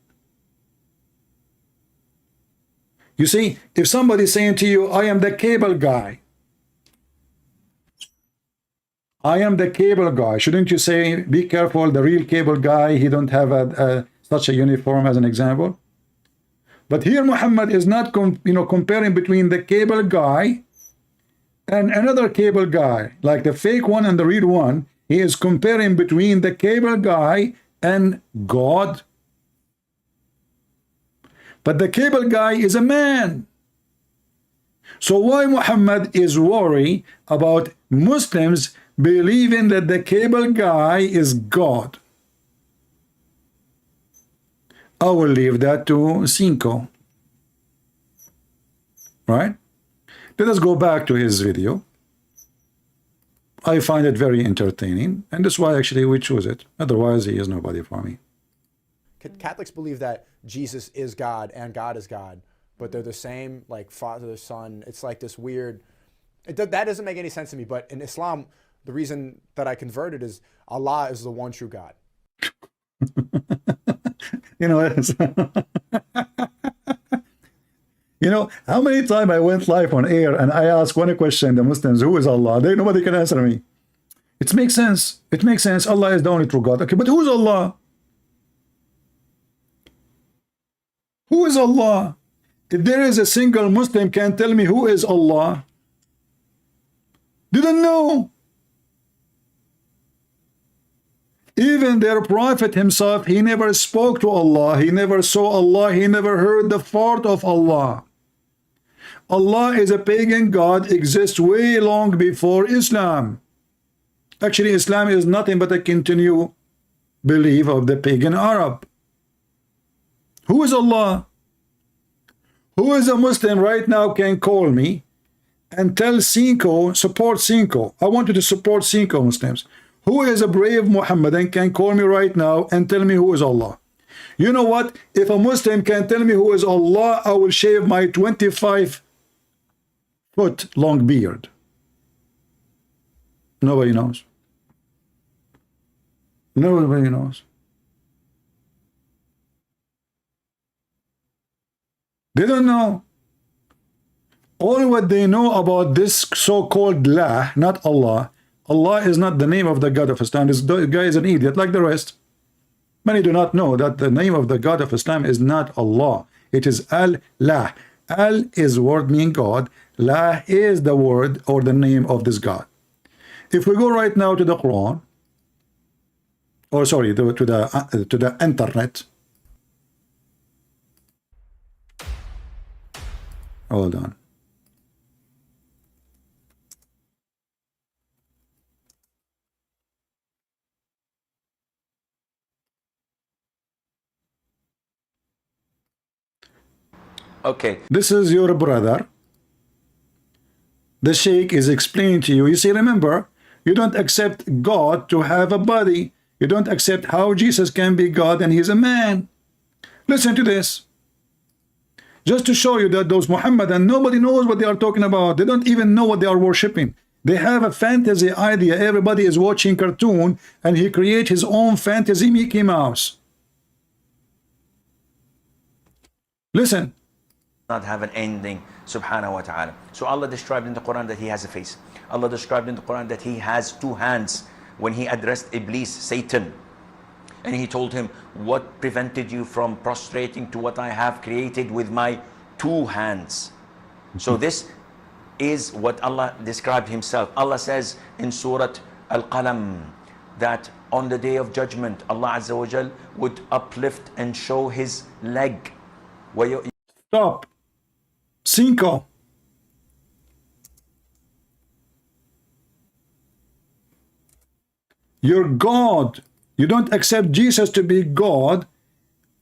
[SPEAKER 7] You see, if somebody is saying to you, I am the cable guy, I am the cable guy, shouldn't you say, be careful, the real cable guy, he don't have such a uniform as an example? But here Muhammad is not comparing between the cable guy and another cable guy, like the fake one and the real one. He is comparing between the cable guy and God. But the cable guy is a man. So why Muhammad is worried about Muslims believing that the cable guy is God? I will leave that to Sneako. Right? Let us go back to his video. I find it very entertaining, and that's why actually we choose it. Otherwise, he is nobody for me.
[SPEAKER 8] Catholics believe that Jesus is God and God is God, but they're the same, like Father, Son. It's like this weird. That doesn't make any sense to me. But in Islam, the reason that I converted is Allah is the one true God.
[SPEAKER 7] You know, you know, how many times I went live on air and I asked one question, the Muslims, who is Allah? Nobody can answer me. It makes sense. It makes sense. Allah is the only true God. Okay, but who's Allah? Who is Allah? If there is a single Muslim can tell me who is Allah, didn't know. Even their prophet himself, he never spoke to Allah, he never saw Allah, he never heard the fart of Allah. Allah is a pagan god, exists way long before Islam. Actually, Islam is nothing but a continued belief of the pagan Arab. Who is Allah? Who is a Muslim right now can call me and tell Sneako, support Sneako. I want you to support Sneako, Muslims. Who is a brave Muhammadan can call me right now and tell me who is Allah. You know what? If a Muslim can tell me who is Allah, I will shave my 25-foot long beard. Nobody knows. Nobody knows. They don't know. All what they know about this so-called La, not Allah. Allah is not the name of the God of Islam. This guy is an idiot like the rest. Many do not know that the name of the God of Islam is not Allah. It is Al-La. Al is word meaning God. La is the word or the name of this God. If we go right now to the Quran, or sorry, to the internet. Hold on.
[SPEAKER 4] Okay.
[SPEAKER 7] This is your brother. The Sheikh is explaining to you. You see, remember, you don't accept God to have a body. You don't accept how Jesus can be God and he's a man. Listen to this. Just to show you that those Muhammadan, nobody knows what they are talking about. They don't even know what they are worshipping. They have a fantasy idea. Everybody is watching cartoon and he creates his own fantasy Mickey Mouse. Listen.
[SPEAKER 12] Not have an ending.
[SPEAKER 4] subhanahu wa ta'ala. So Allah described in the Quran that he has a face. Allah described in the Quran that he has two hands when he addressed Iblis, Satan. And he told him, what prevented you from prostrating to what I have created with my two hands? So this is what Allah described himself. Allah says in Surah Al-Qalam that on the day of judgment, Allah Azza wa Jal would uplift and show his leg.
[SPEAKER 7] Stop. Sneako. You're God. You don't accept Jesus to be God.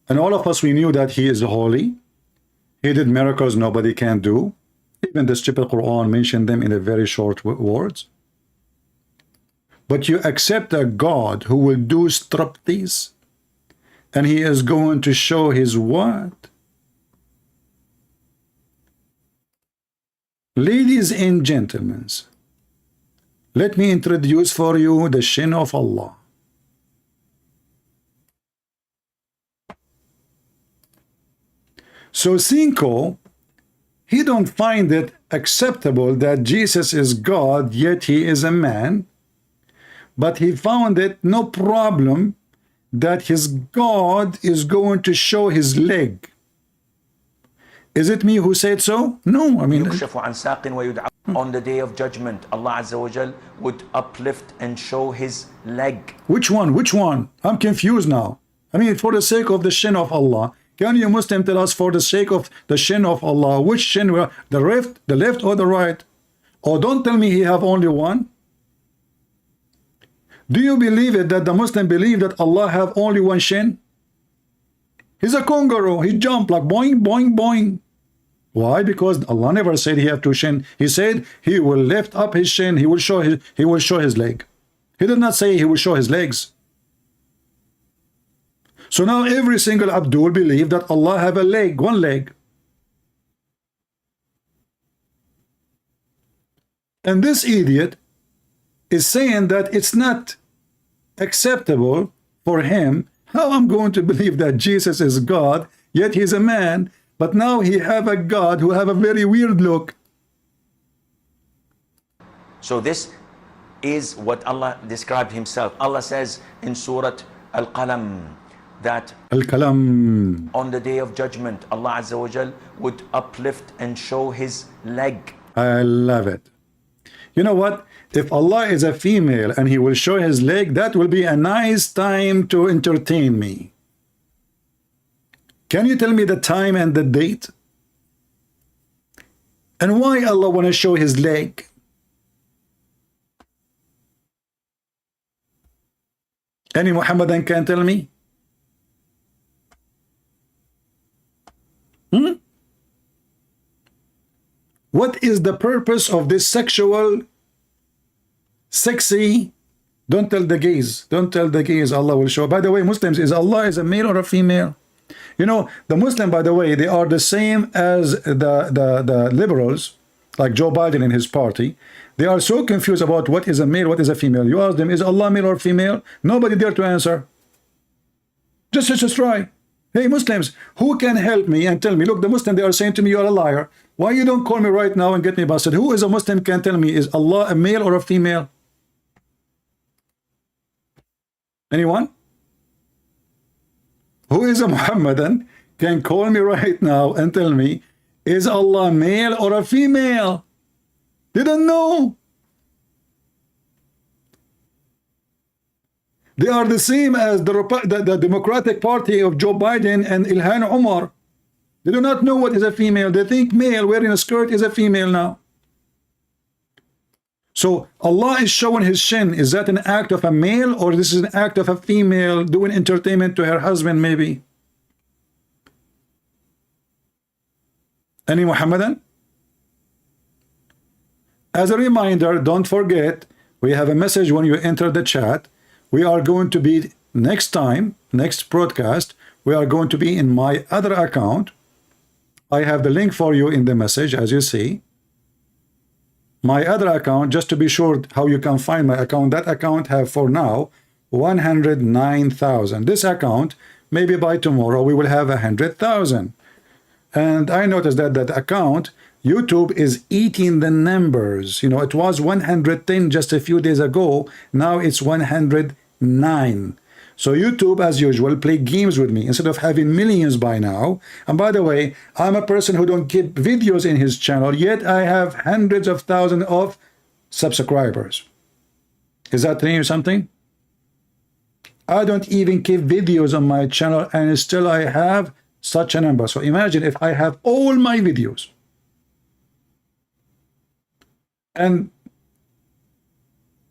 [SPEAKER 7] And all of us, we knew that he is holy. He did miracles nobody can do. Even the stupid Quran mentioned them in a very short words. But you accept a God who will do striptease, and he is going to show his what? Ladies and gentlemen, let me introduce for you the shin of Allah. So Sneako, he don't find it acceptable that Jesus is God, yet he is a man. But he found it no problem that his God is going to show his leg. Is it me who said so? No, I mean...
[SPEAKER 4] On the day of judgment, Allah Azza wa Jal would uplift and show his leg.
[SPEAKER 7] Which one? Which one? I'm confused now. I mean, for the sake of the shin of Allah, can you Muslim tell us for the sake of the shin of Allah, which shin, the left or the right? Or don't tell me he have only one. Do you believe it that the Muslim believe that Allah have only one shin? He's a kangaroo. He jump like boing, boing, boing. Why? Because Allah never said he have two shin. He said he will lift up his shin. He will show his leg. He did not say he will show his legs. So now every single Abdul believe that Allah have a leg, one leg. And this idiot is saying that it's not acceptable for him. How I'm going to believe that Jesus is God, yet he's a man, but now he have a God who have a very weird look.
[SPEAKER 4] So this is what Allah described himself. Allah says in Surah Al-Qalam that
[SPEAKER 7] Al-Kalam,
[SPEAKER 4] on the day of judgment, Allah Azza wa Jal would uplift and show his leg.
[SPEAKER 7] I love it. You know what? If Allah is a female and he will show his leg, that will be a nice time to entertain me. Can you tell me the time and the date? And why Allah want to show his leg? Any Muhammadan can tell me? What is the purpose of this sexual, sexy? Don't tell the gays. Don't tell the gays. Allah will show. By the way, Muslims, is Allah is a male or a female? You know, the Muslim, by the way, they are the same as the liberals, like Joe Biden and his party. They are so confused about what is a male, what is a female. You ask them, is Allah male or female? Nobody dare to answer. Just try. Hey, Muslims, who can help me and tell me, look, the Muslim, they are saying to me, you're a liar. Why you don't call me right now and get me busted? Who is a Muslim can tell me, is Allah a male or a female? Anyone? Who is a Muhammadan can call me right now and tell me, is Allah male or a female? They don't know. They are the same as the Democratic Party of Joe Biden and Ilhan Omar. They do not know what is a female. They think male wearing a skirt is a female now. So Allah is showing his shin. Is that an act of a male, or this is an act of a female doing entertainment to her husband maybe? Any Muhammadan? As a reminder, don't forget, we have a message when you enter the chat. We are going to be next broadcast, we are going to be in my other account. I have the link for you in the message, as you see. My other account, just to be sure how you can find my account, that account have for now 109,000. This account, maybe by tomorrow, we will have 100,000. And I noticed that that account YouTube is eating the numbers. You know, it was 110 just a few days ago. Now it's 109. So YouTube, as usual, play games with me instead of having millions by now. And by the way, I'm a person who don't keep videos in his channel, yet I have hundreds of thousands of subscribers. Is that telling you something? I don't even keep videos on my channel, and still I have such a number. So imagine if I have all my videos, and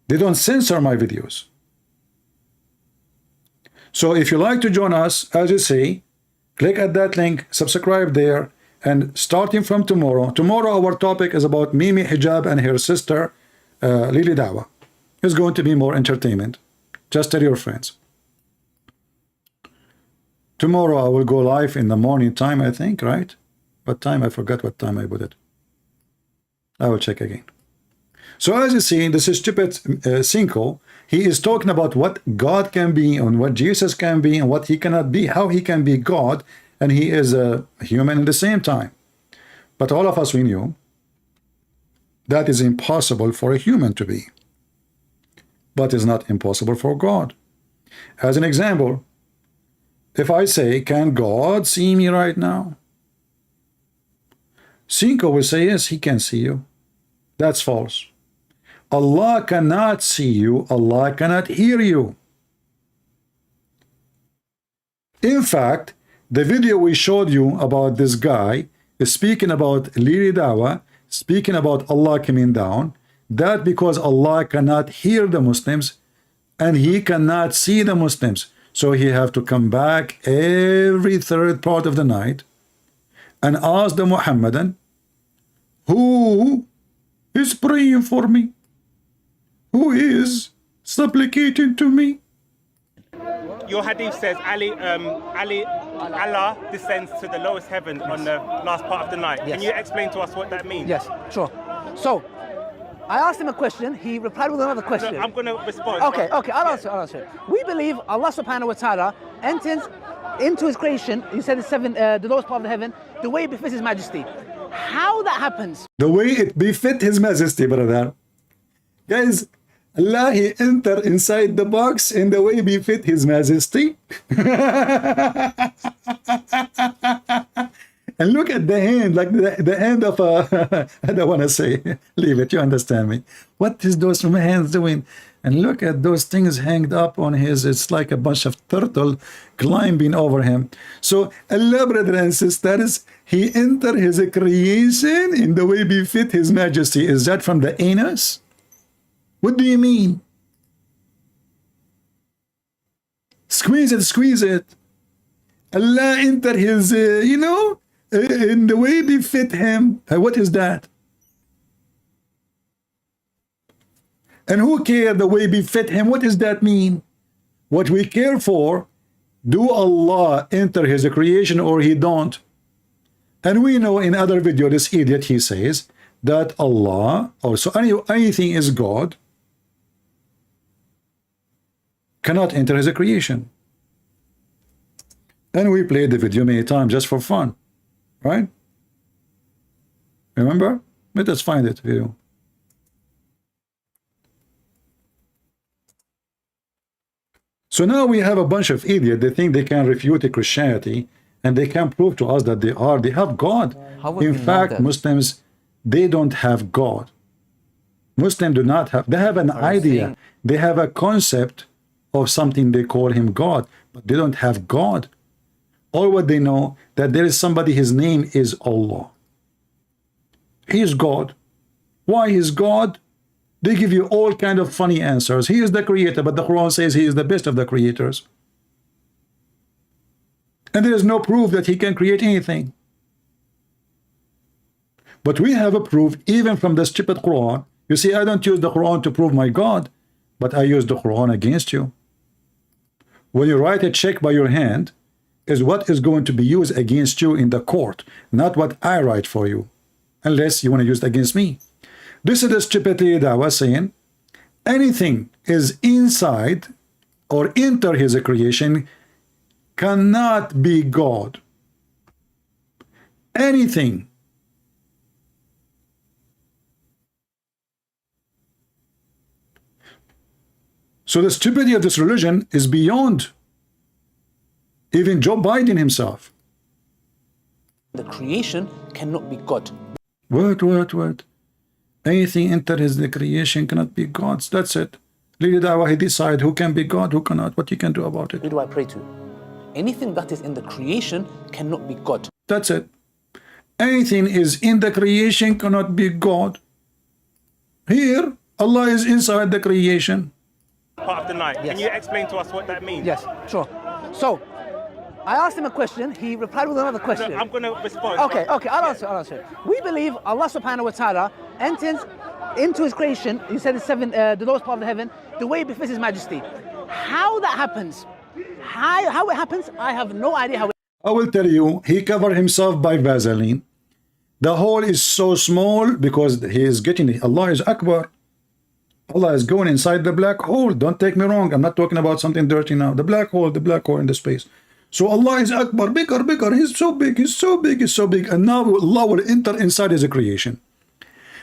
[SPEAKER 7] they don't censor my videos. So if you like to join us, as you say, click at that link, subscribe there, and starting from tomorrow, our topic is about Mimi Hijab and her sister, Lily Dawa. It's going to be more entertainment. Just tell your friends. Tomorrow I will go live in the morning time, I think, right? What time? I forgot what time I put it. I will check again. So as you see, this is stupid Sneako. He is talking about what God can be and what Jesus can be and what he cannot be, how he can be God, and he is a human at the same time. But all of us, we knew that is impossible for a human to be, but is not impossible for God. As an example, if I say, can God see me right now? Sneako will say, yes, he can see you. That's false. Allah cannot see you. Allah cannot hear you. In fact, the video we showed you about this guy is speaking about Lili Dawa, speaking about Allah coming down, that because Allah cannot hear the Muslims and he cannot see the Muslims. So he have to come back every third part of the night and ask the Muhammadan, who is praying for me? Who is supplicating to me?
[SPEAKER 12] Your hadith says Allah descends to the lowest heaven on the last part of the night.
[SPEAKER 13] Yes.
[SPEAKER 12] Can you explain to us what that means?
[SPEAKER 13] Yes, sure. So, I asked him a question, he replied with another question.
[SPEAKER 12] No, I'm going to respond.
[SPEAKER 13] Okay, I'll answer. We believe Allah subhanahu wa ta'ala enters into his creation, he said the lowest part of the heaven, the way it befits his majesty. How that happens?
[SPEAKER 7] The way it befit his majesty, brother. Guys, Allah, he enter inside the box in the way befit his majesty. And look at the hand, like the hand of a, I don't want to say, leave it, you understand me. What is those hands doing? And look at those things hanged up on his, it's like a bunch of turtle climbing over him. So Allah, brothers and sisters, he enter his creation in the way befit his majesty. Is that from the anus? What do you mean? Squeeze it. Allah enter his, in the way befit him. What is that? And who care the way befit him? What does that mean? What we care for, do Allah enter his creation or he don't? And we know in other video, this idiot, he says that Allah, also anything is God, cannot enter his creation. And we played the video many times just for fun, right? Remember? Let us find it video. So now we have a bunch of idiots. They think they can refute the Christianity and they can prove to us that they have God. In fact, Muslims, they don't have God. Muslims do not have, they have an idea. They have a concept of something, they call him God, but they don't have God. All what they know, that there is somebody, his name is Allah. He is God. Why is God? They give you all kind of funny answers. He is the creator, but the Quran says he is the best of the creators. And there is no proof that he can create anything. But we have a proof even from the stupid Quran. You see, I don't use the Quran to prove my God, but I use the Quran against you. When you write a check by your hand, is what is going to be used against you in the court, not what I write for you, unless you want to use it against me. This is the stupidity that I was saying. Anything is inside or enter his creation cannot be God. Anything So the stupidity of this religion is beyond even Joe Biden himself.
[SPEAKER 13] The creation cannot be God.
[SPEAKER 7] What? Anything entered the creation cannot be God's. That's it. Lead da'wah, he decide who can be God, who cannot, what you can do about it.
[SPEAKER 13] Who do I pray to? Anything that is in the creation cannot be God.
[SPEAKER 7] That's it. Anything is in the creation cannot be God. Here, Allah is inside the creation.
[SPEAKER 12] Part of the night.
[SPEAKER 13] Yes.
[SPEAKER 12] Can you explain to us what that means?
[SPEAKER 13] Yes, sure. So, I asked him a question, he replied with another question.
[SPEAKER 12] No, I'm going to respond.
[SPEAKER 13] Okay, I'll answer. We believe Allah subhanahu wa ta'ala enters into his creation, he said the lowest part of the heaven, the way befits his majesty. How that happens, how it happens, I have no idea how it
[SPEAKER 7] I will tell you, he covered himself by Vaseline. The hole is so small because he is getting, Allah is Akbar. Allah is going inside the black hole. Don't take me wrong. I'm not talking about something dirty now. The black hole in the space. So Allah is Akbar, bigger. He's so big. And now Allah will enter inside his creation.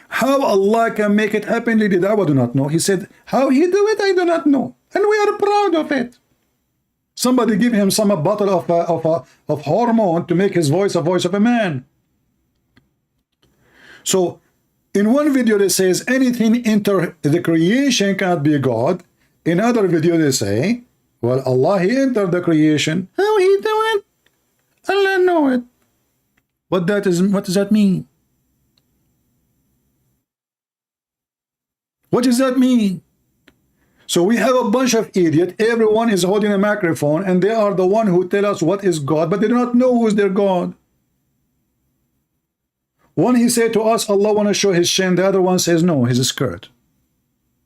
[SPEAKER 7] How Allah can make it happen, I do not know. He said, how he do it, I do not know. And we are proud of it. Somebody give him some bottle of hormone to make his voice a voice of a man. So, in one video they says anything enter the creation cannot be God. In other video they say, well, Allah he entered the creation. How he do it? Allah know it. What does that mean? What does that mean? So we have a bunch of idiots. Everyone is holding a microphone and they are the one who tell us what is God, but they do not know who is their God. One he said to us, Allah want to show his shin. The other one says, no, his skirt.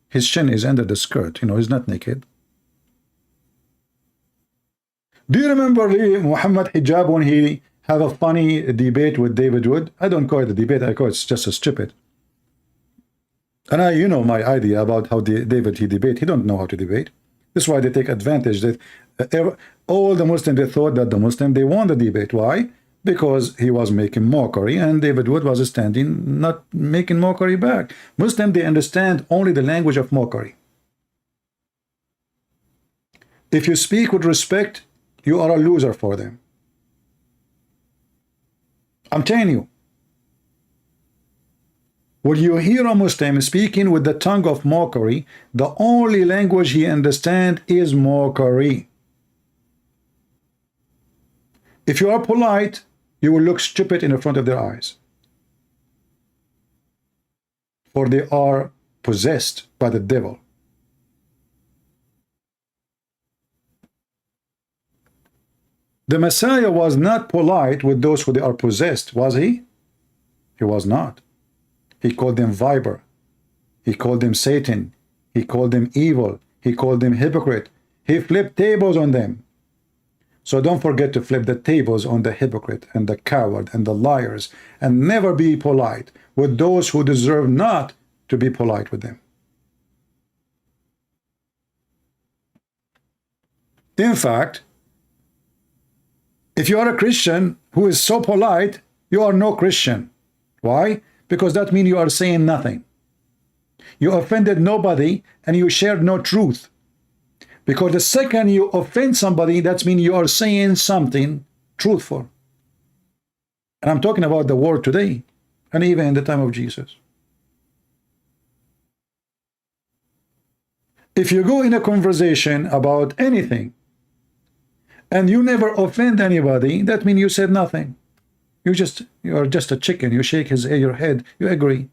[SPEAKER 7] His shin is under the skirt. You know, he's not naked. Do you remember Muhammad Hijab when he had a funny debate with David Wood? I don't call it a debate. I call it just a stupid. And you know my idea about how David he debate. He don't know how to debate. This is why they take advantage that all the Muslims, they thought that the Muslim, they won the debate. Why? Because he was making mockery and David Wood was standing, not making mockery back. Muslim, they understand only the language of mockery. If you speak with respect, you are a loser for them. I'm telling you. When you hear a Muslim speaking with the tongue of mockery, the only language he understands is mockery. If you are polite, you will look stupid in the front of their eyes. For they are possessed by the devil. The Messiah was not polite with those who they are possessed, was he? He was not. He called them viper. He called them Satan. He called them evil. He called them hypocrite. He flipped tables on them. So don't forget to flip the tables on the hypocrite and the coward and the liars, and never be polite with those who deserve not to be polite with them. In fact, if you are a Christian who is so polite, you are no Christian. Why? Because that means you are saying nothing. You offended nobody and you shared no truth. Because the second you offend somebody, that means you are saying something truthful. And I'm talking about the world today, and even in the time of Jesus. If you go in a conversation about anything, and you never offend anybody, that means you said nothing. You are just a chicken. You shake your head. You agree.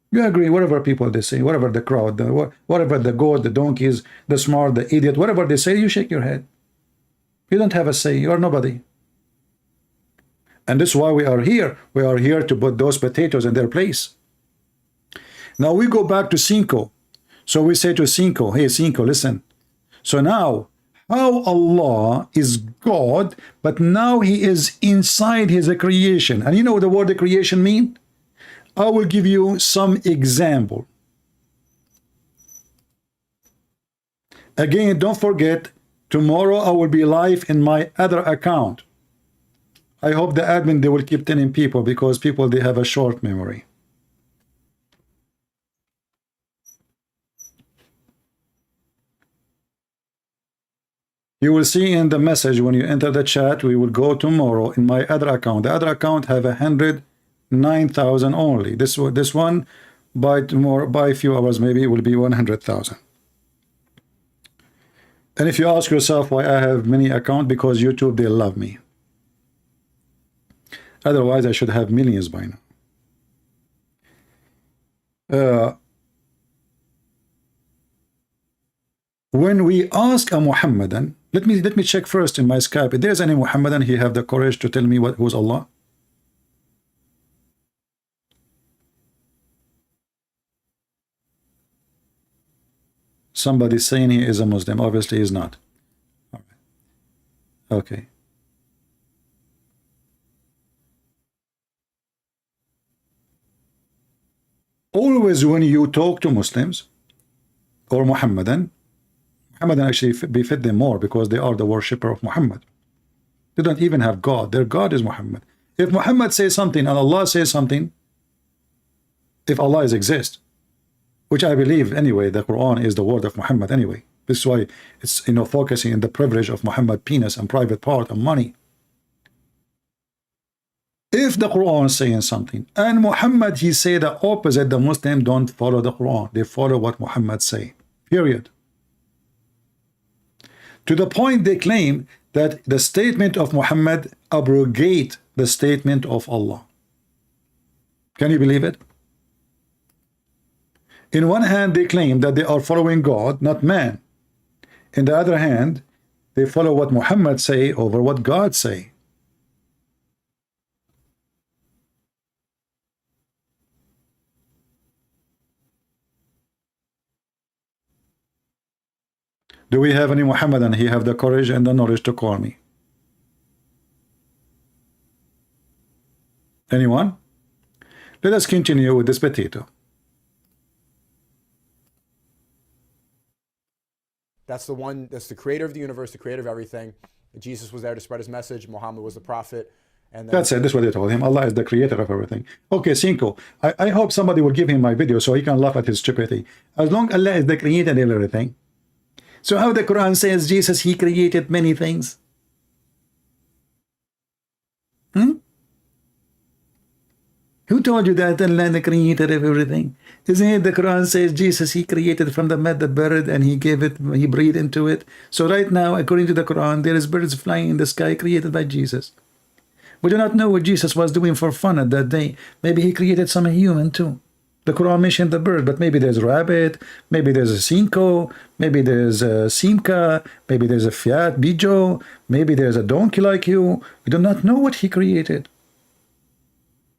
[SPEAKER 7] You agree, whatever people they say, whatever the crowd, whatever the goat, the donkeys, the smart, the idiot, whatever they say, you shake your head. You don't have a say. You are nobody. And this is why we are here. We are here to put those potatoes in their place. Now we go back to Sneako. So we say to Sneako, hey Sneako, listen. So now, how Allah is God, but now he is inside his creation. And you know what the word creation means? I will give you some example. Again, don't forget, tomorrow I will be live in my other account. I hope the admin, they will keep telling people, because people, they have a short memory. You will see in the message when you enter the chat, we will go tomorrow in my other account. The other account have 109,000 only. This one by tomorrow, by a few hours, maybe it will be 100,000. And if you ask yourself why I have many accounts, because YouTube, they love me. Otherwise, I should have millions by now. When we ask a Muhammadan, let me check first in my Skype. If there's any Muhammadan, he have the courage to tell me who's Allah. Somebody saying he is a Muslim. Obviously, he's not. All right. Okay. Always when you talk to Muslims or Muhammadan actually befit them more because they are the worshipper of Muhammad. They don't even have God. Their God is Muhammad. If Muhammad says something and Allah says something, if Allah exists, which I believe anyway, the Quran is the word of Muhammad anyway. This is why it's, focusing on the privilege of Muhammad penis and private part and money. If the Quran is saying something and Muhammad he say the opposite, the Muslim don't follow the Quran. They follow what Muhammad say. Period. To the point they claim that the statement of Muhammad abrogate the statement of Allah. Can you believe it? In one hand, they claim that they are following God, not man. In the other hand, they follow what Muhammad say over what God say. Do we have any Muhammadan? He have the courage and the knowledge to call me. Anyone? Let us continue with this potato.
[SPEAKER 8] That's the one, that's the creator of the universe, the creator of everything. Jesus was there to spread his message. Muhammad was the prophet. And then
[SPEAKER 7] that's it. That's what they told him. Allah is the creator of everything. Okay, Sneako, I hope somebody will give him my video so he can laugh at his stupidity. As long as Allah is the creator of everything. So how the Quran says Jesus, he created many things? Who told you that Allah the creator of everything? Isn't it the Quran says Jesus, he created from the mud the bird and he breathed into it. So right now, according to the Quran, there is birds flying in the sky created by Jesus. We do not know what Jesus was doing for fun at that day. Maybe he created some human too. The Quran mentioned the bird, but maybe there's a rabbit, maybe there's a Sneako, maybe there's a Simka, maybe there's a Fiat Bijo, maybe there's a donkey like you. We do not know what he created.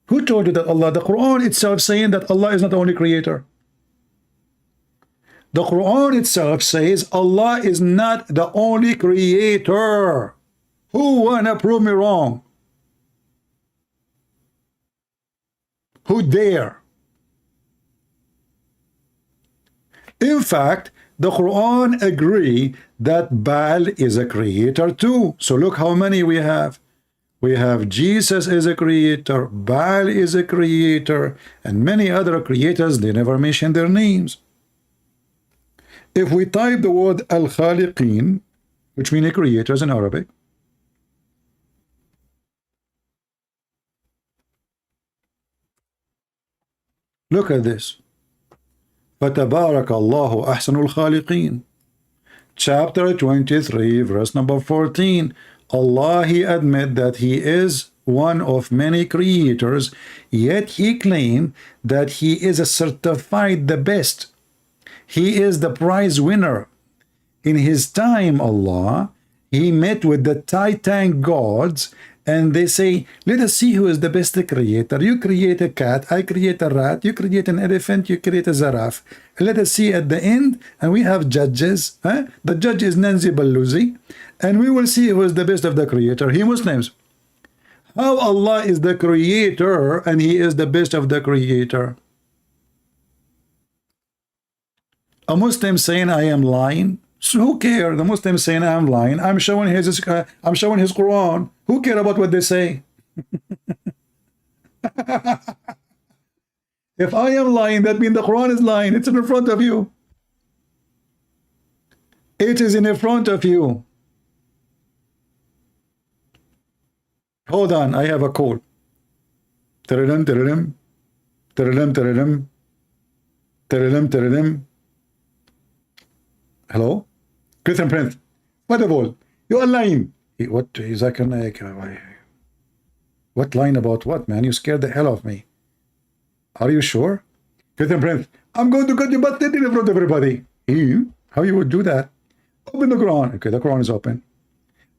[SPEAKER 7] Who told you that Allah? The Quran itself saying that Allah is not the only creator. The Quran itself says Allah is not the only creator. Who wanna prove me wrong? Who dare? In fact, the Quran agree that Baal is a creator too. So look how many we have. We have Jesus is a creator, Baal is a creator, and many other creators, they never mention their names. If we type the word Al-Khaliqin, which means creators in Arabic, look at this. فَتَبَارَكَ اللَّهُ أَحْسَنُ الْخَالِقِينَ. Chapter 23, verse number 14. Allah, he admit that he is one of many creators, yet he claimed that he is a certified the best. He is the prize winner. In his time, Allah, he met with the Titan gods, and they say, let us see who is the best creator. You create a cat, I create a rat, you create an elephant, you create a giraffe. Let us see at the end, and we have judges. The judge is Nancy Pelosi, and we will see who is the best of the creator. He Muslims. How Allah is the creator, and he is the best of the creator. A Muslim saying I am lying. So who cares? The Muslim saying I'm lying. I'm showing his Quran. Who care about what they say? If I am lying, that means the Quran is lying. It's in front of you. It is in front of you. Hold on, I have a call. Tararam, tararam. Tararam, tararam. Tararam, tararam. Hello? Christian Prince. What the ball? You are lying. What is that? What line about what, man? You scared the hell of me. Are you sure? Christian Prince, I'm going to cut you busted in front of everybody. How you would do that? Open the Quran. Okay, the Quran is open.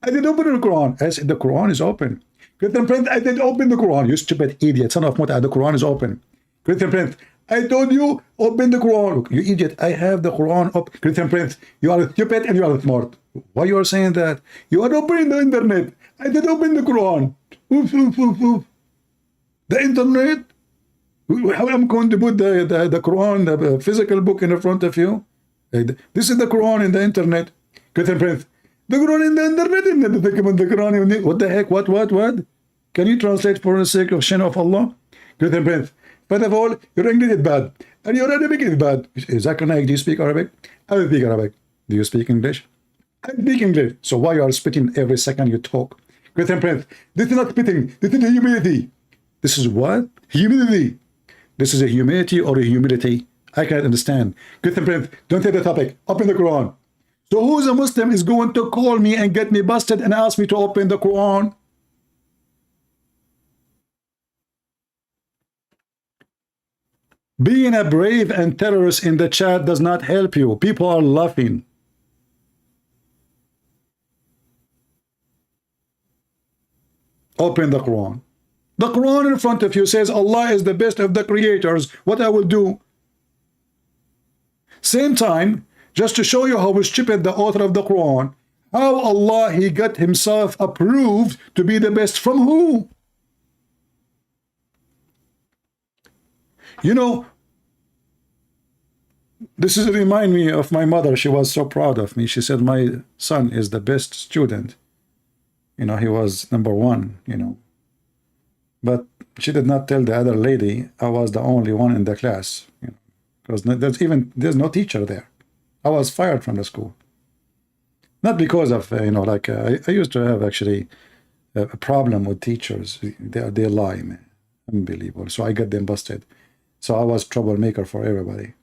[SPEAKER 7] I did open the Quran. I said the Quran is open. Christian Prince, I did open the Quran. You stupid idiot. Son of Muta, the Quran is open. Christian Prince, I told you, open the Quran. You idiot. I have the Quran up. Christian Prince, you are stupid and you are smart. Why you are saying that? You are opening the internet. I did open the Quran. Oof, oof, oof, oof. The internet? How am I going to put the Quran, the physical book in front of you? This is the Quran in the internet. Christian Prince, the Quran in the internet, and the Quran. What the heck? What? Can you translate for the sake of sin of Allah? Christian Prince, first of all, your English is bad, and your Arabic is bad. Zakir Naik, do you speak Arabic? I don't speak Arabic. Do you speak English? I speak English. So why you are spitting every second you talk? Christian Prince, this is not spitting. This is humility. This is what? Humility. This is a humility or a humility? I can't understand. Christian Prince, don't say the topic. Open the Quran. So who's a Muslim is going to call me and get me busted and ask me to open the Quran? Being a brave and terrorist in the chat does not help you. People are laughing. Open the Quran. The Quran in front of you says Allah is the best of the creators. What I will do? Same time, just to show you how stupid the author of the Quran, how Allah, he got himself approved to be the best from who? You know, this is remind me of my mother. She was so proud of me. She said, my son is the best student. You know, he was #1, you know. But she did not tell the other lady I was the only one in the class, you know, because there's no teacher there. I was fired from the school. Not because of, you know, like I used to have actually a problem with teachers. They lie, man. Unbelievable. So I got them busted. So I was troublemaker for everybody.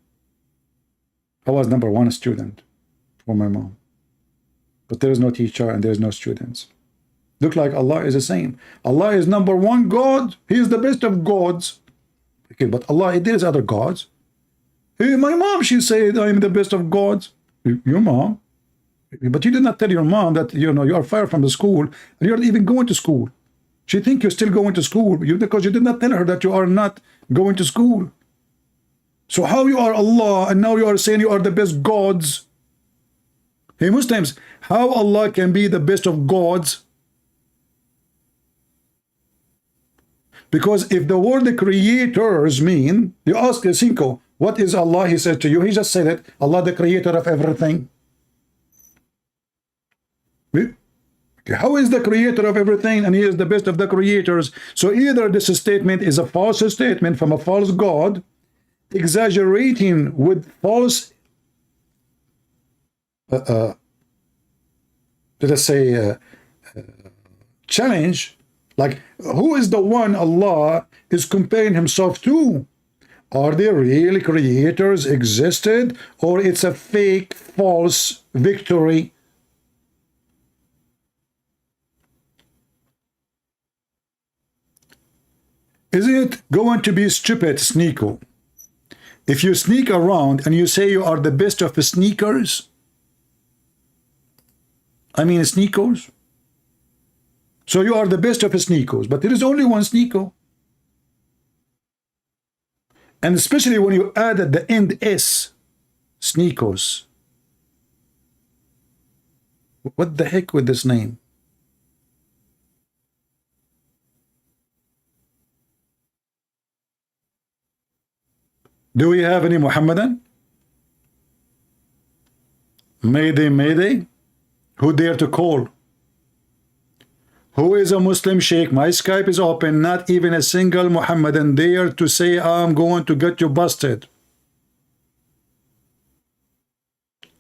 [SPEAKER 7] I was #1 student for my mom. But there is no teacher and there's no students. Look like Allah is the same. Allah is #1 God. He is the best of gods. Okay, but Allah, there is other gods. Hey, my mom, she said, I am the best of gods. Your mom? But you did not tell your mom that, you know, you are fired from the school and you're not even going to school. She think you're still going to school because you did not tell her that you are not going to school. So how you are Allah and now you are saying you are the best gods? Hey, Muslims, how Allah can be the best of gods? Because if the word creators mean, you ask Sneako, what is Allah? He said to you, he just said it, Allah the creator of everything. How is the creator of everything and he is the best of the creators? So either this statement is a false statement from a false God, exaggerating with false, let us say, challenge. Like, who is the one Allah is comparing himself to? Are there real creators existed, or it's a fake, false victory? Is it going to be stupid, Sneako, if you sneak around and you say you are the best of the sneakers? I mean, Sneakos. So you are the best of the Sneakos, but there is only one Sneako. And especially when you add at the end S, Sneakos. What the heck with this name? Do we have any Muhammadan? Mayday, Mayday. Who dare to call? Who is a Muslim sheikh? My Skype is open. Not even a single Muhammadan dare to say, I'm going to get you busted.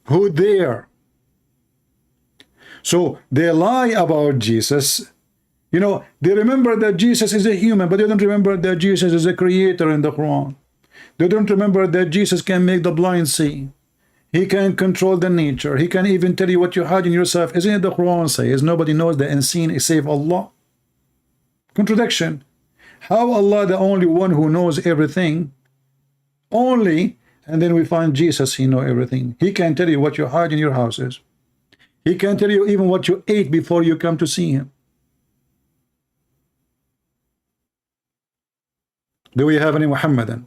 [SPEAKER 7] Who dare? So they lie about Jesus. You know, they remember that Jesus is a human, but they don't remember that Jesus is a creator in the Quran. They don't remember that Jesus can make the blind see. He can control the nature. He can even tell you what you hide in yourself. Isn't it the Quran says nobody knows the unseen save Allah? Contradiction. How Allah, the only one who knows everything, only, and then we find Jesus, he knows everything. He can tell you what you hide in your houses. He can tell you even what you ate before you come to see him. Do we have any Muhammadan?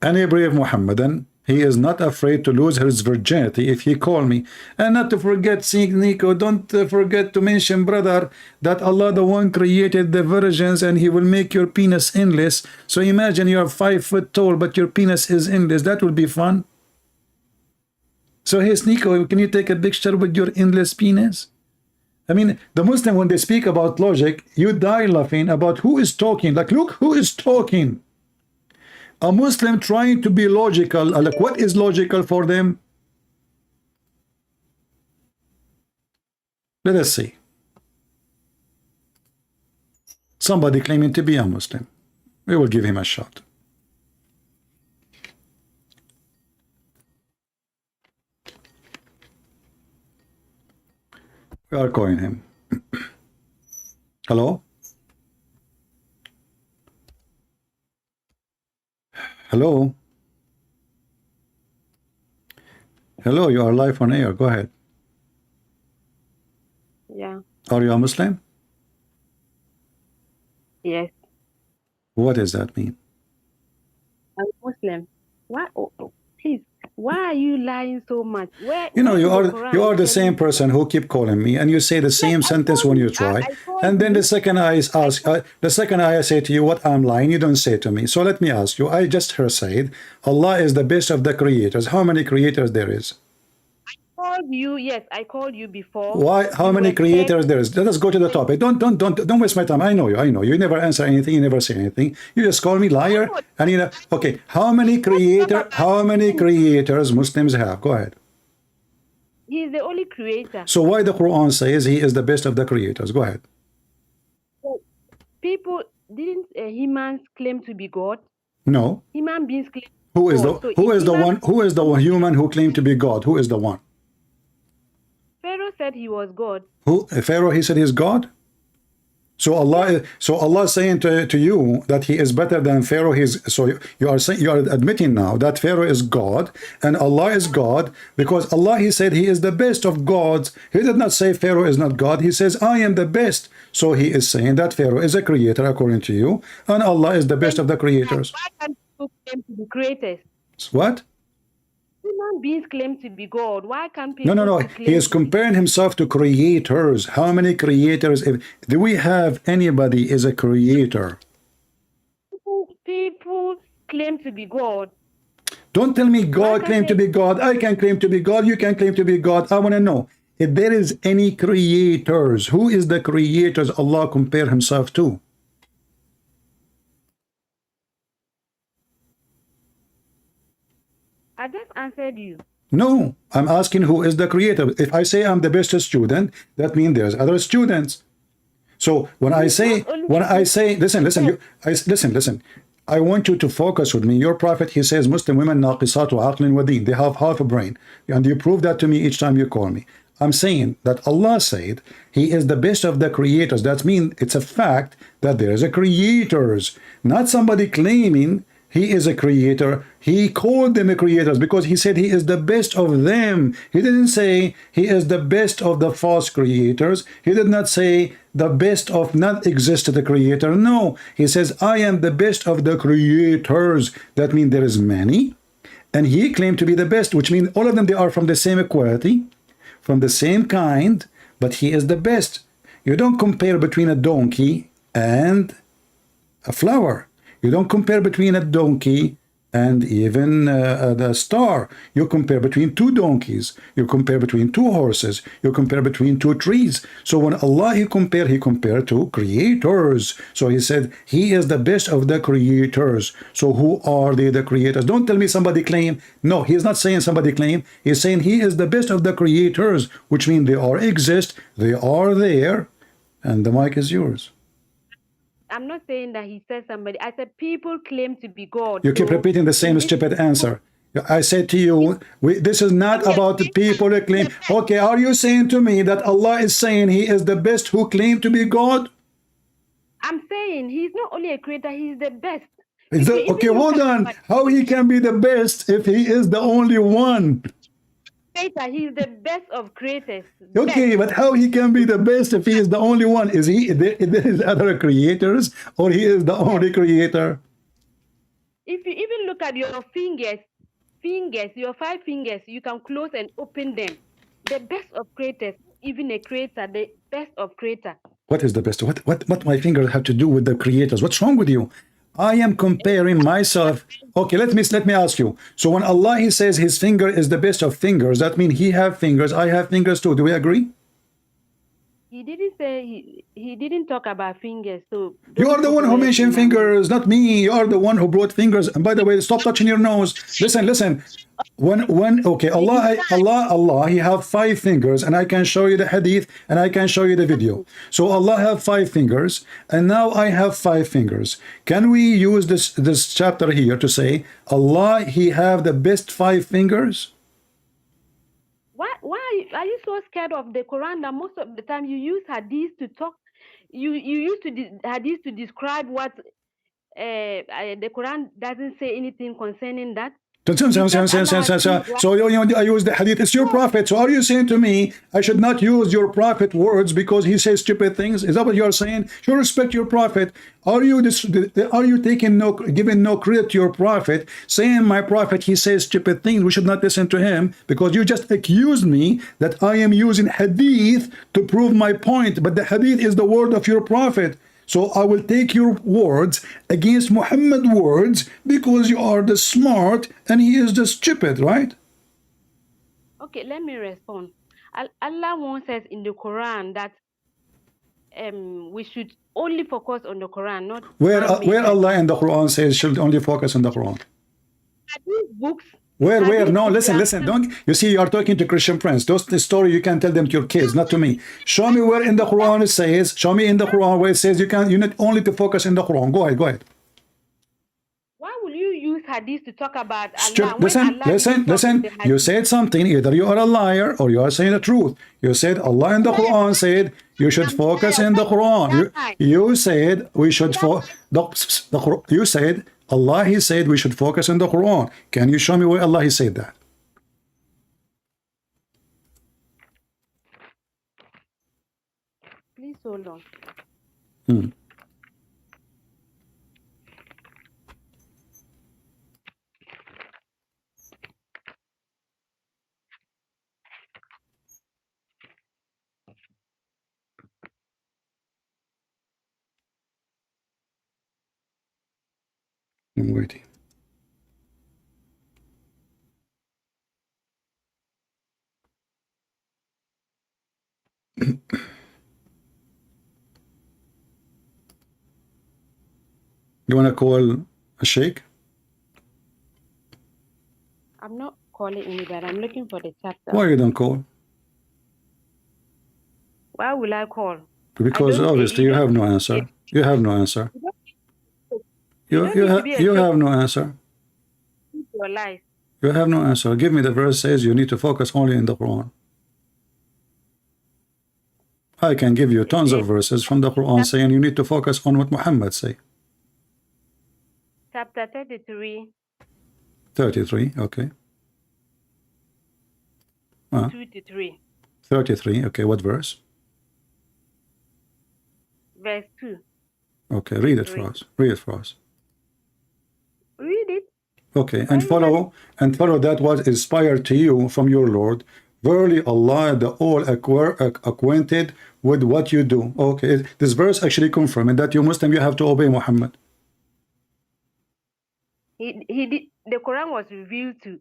[SPEAKER 7] Any brave Muhammadan, he is not afraid to lose his virginity if he call me. And not to forget, Sneako, don't forget to mention, brother, that Allah the one created the virgins and he will make your penis endless. So imagine you are 5 foot tall, but your penis is endless. That will be fun. So hey, Sneako, can you take a picture with your endless penis? I mean, the Muslim, when they speak about logic, you die laughing about who is talking. Like, look, who is talking? A Muslim trying to be logical. Like, what is logical for them? Let us see. Somebody claiming to be a Muslim. We will give him a shot. We are calling him. Hello? Hello? Hello, you are live on air. Go ahead.
[SPEAKER 14] Yeah.
[SPEAKER 7] Are you a Muslim?
[SPEAKER 14] Yes.
[SPEAKER 7] What does that mean?
[SPEAKER 14] I'm Muslim. Why? Oh, please. Why are you lying so much? Where?
[SPEAKER 7] You know,
[SPEAKER 14] where
[SPEAKER 7] you
[SPEAKER 14] in the
[SPEAKER 7] are
[SPEAKER 14] Quran
[SPEAKER 7] the
[SPEAKER 14] is
[SPEAKER 7] same person who keep calling me, and you say the same sentence when you try, and then the second I ask, the second I say to you what I'm lying, you don't say to me. So let me ask you. I just heard said Allah is the best of the creators. How many creators there is?
[SPEAKER 14] called you. Yes, I called you before.
[SPEAKER 7] Why? How many creators there is? Let us go to the topic. Don't waste my time. I know you. I know you. You never answer anything. You never say anything. You just call me liar. And you know. Okay. How many creators Muslims have? Go ahead.
[SPEAKER 14] He is the only creator.
[SPEAKER 7] So why the Quran says he is the best of the creators? Go ahead.
[SPEAKER 14] People didn't humans claim to be God?
[SPEAKER 7] No.
[SPEAKER 14] Human beings claim.
[SPEAKER 7] Who is the one human who claimed to be God? Who is the one?
[SPEAKER 14] Pharaoh said he was God.
[SPEAKER 7] Who? Pharaoh, he said he's God? So Allah is saying to you that he is better than Pharaoh. So you are admitting now that Pharaoh is God and Allah is God, because Allah, he said he is the best of gods. He did not say Pharaoh is not God. He says I am the best. So he is saying that Pharaoh is a creator according to you, and Allah is the best of the creators.
[SPEAKER 14] Why can't people claim to be creators?
[SPEAKER 7] What?
[SPEAKER 14] Human beings claim to be God. Why can't people?
[SPEAKER 7] No. He is comparing himself to creators. How many creators? Do we have anybody is a creator?
[SPEAKER 14] People claim to be God.
[SPEAKER 7] Don't tell me God claimed to be God. I can claim to be God. You can claim to be God. I want to know if there is any creators. Who is the creators Allah compare himself to?
[SPEAKER 14] I just answered you.
[SPEAKER 7] No, I'm asking who is the creator. If I say I'm the best student, that means there's other students. So when I say, listen. I want you to focus with me. Your prophet, he says, Muslim women naqisatu aqlin wa deen. They have half a brain. And you prove that to me each time you call me. I'm saying that Allah said he is the best of the creators. That means it's a fact that there is a creators, not somebody claiming he is a creator. He called them a creators because he said he is the best of them. He didn't say he is the best of the false creators. He did not say the best of not existed creator. No, he says I am the best of the creators. That means there is many, and he claimed to be the best, which means all of them, they are from the same equality, from the same kind, but he is the best. You don't compare between a donkey and a flower. You don't compare between a donkey and even the star. You compare between two donkeys, you compare between two horses, you compare between two trees. So when Allah he compared to creators. So he said he is the best of the creators. So who are they, the creators? Don't tell me somebody claim. No, he is not saying somebody claim. He's saying he is the best of the creators, which means they are exist, they are there, and the mic is yours.
[SPEAKER 14] I'm not saying that he said somebody. I said people claim to be God.
[SPEAKER 7] You keep repeating the same stupid answer. I said to you, this is not about the people who claim. Okay, are you saying to me that Allah is saying he is the best who claim to be God?
[SPEAKER 14] I'm saying he's not only a creator, he's the best.
[SPEAKER 7] Okay, hold on. How he can be the best if he is the only one?
[SPEAKER 14] Creator, he's the best of creators.
[SPEAKER 7] Okay, but how he can be the best if he is the only one? Is he there is other creators, or he is the only creator?
[SPEAKER 14] If you even look at your fingers, your 5 fingers, you can close and open them. The best of creators, even a creator, the best of creator.
[SPEAKER 7] What is the best? What my fingers have to do with the creators? What's wrong with you? I am comparing myself. Okay, let me ask you. So when Allah he says his finger is the best of fingers, that means he have fingers, I have fingers too. Do we agree?
[SPEAKER 14] He didn't say he didn't talk about fingers. So
[SPEAKER 7] you are the one who mentioned fingers, not me. You are the one who brought fingers. And by the way, stop touching your nose. Listen. Okay, Allah, he have 5 fingers, and I can show you the hadith, and I can show you the video. So Allah have 5 fingers, and now I have 5 fingers. Can we use this chapter here to say Allah he have the best 5 fingers?
[SPEAKER 14] Why are you so scared of the Quran that most of the time you use hadith to talk? You use hadith to describe what the Quran doesn't say anything concerning that.
[SPEAKER 7] So I use the hadith. It's your prophet. So are you saying to me I should not use your prophet words because he says stupid things? Is that what you are saying? You respect your prophet. Are you giving no credit to your prophet, saying my prophet he says stupid things? We should not listen to him because you just accused me that I am using hadith to prove my point. But the hadith is the word of your prophet. So I will take your words against Muhammad's words because you are the smart and he is the stupid, right?
[SPEAKER 14] Okay, let me respond. Allah wants us in the Quran that we should only focus on the Quran, not
[SPEAKER 7] where Allah in the Quran says should only focus on the Quran.
[SPEAKER 14] These books.
[SPEAKER 7] Where? No, listen. Don't you see? You are talking to Christian friends. The story you can tell them to your kids, not to me. Show me where in the Quran it says. Show me in the Quran where it says you need only to focus in the Quran. Go ahead.
[SPEAKER 14] Why will you use hadith to talk about Allah?
[SPEAKER 7] Listen. You said something. Either you are a liar or you are saying the truth. You said Allah in the Quran said you should focus in the Quran. You said we should You said Allah he said we should focus on the Quran. Can you show me where Allah he said that?
[SPEAKER 14] Please hold on.
[SPEAKER 7] I'm waiting. You want to call a sheikh?
[SPEAKER 14] I'm not calling anybody. I'm looking for the chapter.
[SPEAKER 7] Why you don't call?
[SPEAKER 14] Why will I call?
[SPEAKER 7] Because obviously you have no answer. You have no answer. You have no answer.
[SPEAKER 14] Your life.
[SPEAKER 7] You have no answer. Give me the verse says you need to focus only in the Quran. I can give you tons of verses from the Quran saying you need to focus on what Muhammad say.
[SPEAKER 14] Chapter 33.
[SPEAKER 7] 33, okay.
[SPEAKER 14] 2 to 3.
[SPEAKER 7] 33, okay. What verse?
[SPEAKER 14] Verse 2.
[SPEAKER 7] Okay, read it for us. Read it for us.
[SPEAKER 14] Read it.
[SPEAKER 7] Okay, and follow that was inspired to you from your Lord. Verily Allah the all acquainted with what you do. Okay, this verse actually confirming that you Muslim you have to obey Muhammad.
[SPEAKER 14] He did. The Quran was revealed to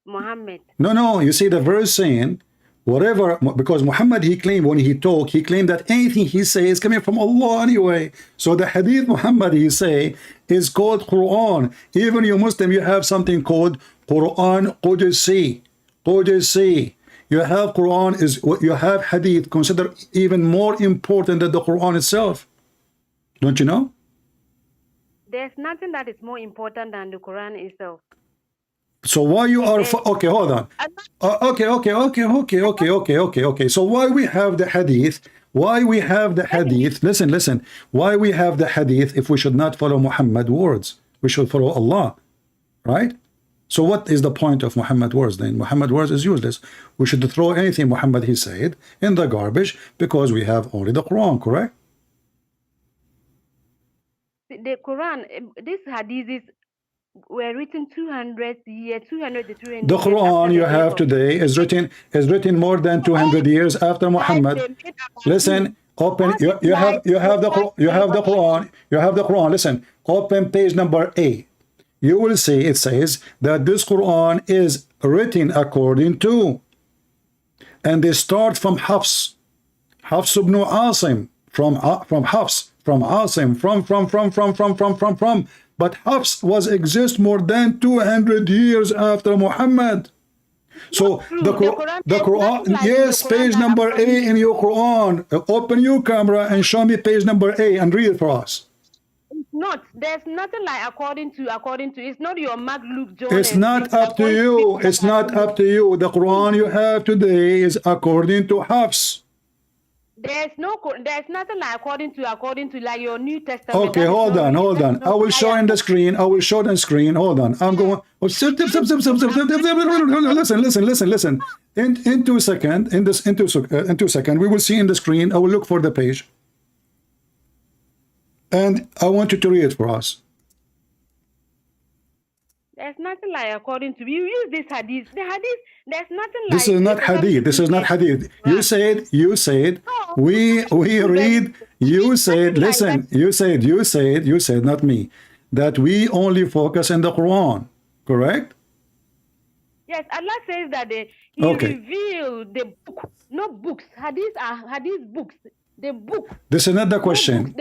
[SPEAKER 14] Muhammad.
[SPEAKER 7] No. You see the verse saying, whatever, because Muhammad, he claimed when he talked, he claimed that anything he says is coming from Allah anyway. So the hadith Muhammad, he say, is called Quran. Even you Muslim, you have something called Quran Qudsi. Qudsi. You have Quran, is what you have hadith considered even more important than the Quran itself. Don't you know?
[SPEAKER 14] There's nothing that is more important than the Quran itself.
[SPEAKER 7] So why you are okay? Hold on. Okay. So why we have the hadith? Why we have the hadith? Listen. Why we have the hadith if we should not follow Muhammad words? We should follow Allah, right? So what is the point of Muhammad words then? Muhammad words is useless. We should throw anything Muhammad he said in the garbage because we have only the Quran, correct?
[SPEAKER 14] The Quran, these hadiths were written 200 years, 200 to 300.
[SPEAKER 7] The Quran you have today is written more than 200 years after Muhammad. Listen, open. You have the Quran. Listen, open page number 8. You will see it says that this Quran is written according to, and they start from Hafs ibn Asim, from Hafs, from Asim, from. But Hafs was exist more than 200 years after Muhammad. So the Quran, yes, page number 8 in your Quran. Open your camera and show me page number 8 and read it for us.
[SPEAKER 14] It's not. There's nothing like according to. It's not your Mark, Luke, John.
[SPEAKER 7] It's not up to you. It's not up to you. The Quran you have today is according to Hafs.
[SPEAKER 14] There's nothing like according to like your New Testament.
[SPEAKER 7] Okay, hold on. I will show on the screen. Hold on. I'm going. Listen. In 2 seconds. In 2 seconds, we will see in the screen. I will look for the page, and I want you to read it for us.
[SPEAKER 14] There's nothing like according to you use this hadith. The hadith, there's nothing like.
[SPEAKER 7] This is not hadith. This is not hadith. You said we read. You said listen. You said not me. That we only focus on the Quran. Correct?
[SPEAKER 14] Yes, Allah says that He revealed the book, not books. Hadith are hadith books. The book. This is
[SPEAKER 7] not the question.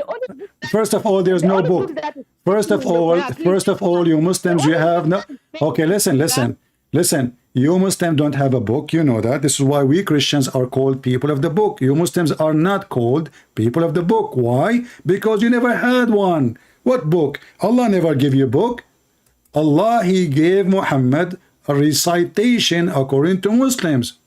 [SPEAKER 7] First of all, there's no book. First of all, you Muslims, you have no. Okay, listen. You Muslims don't have a book. You know that. This is why we Christians are called people of the book. You Muslims are not called people of the book. Why? Because you never had one. What book? Allah never gave you a book. Allah, He gave Muhammad a recitation according to Muslims.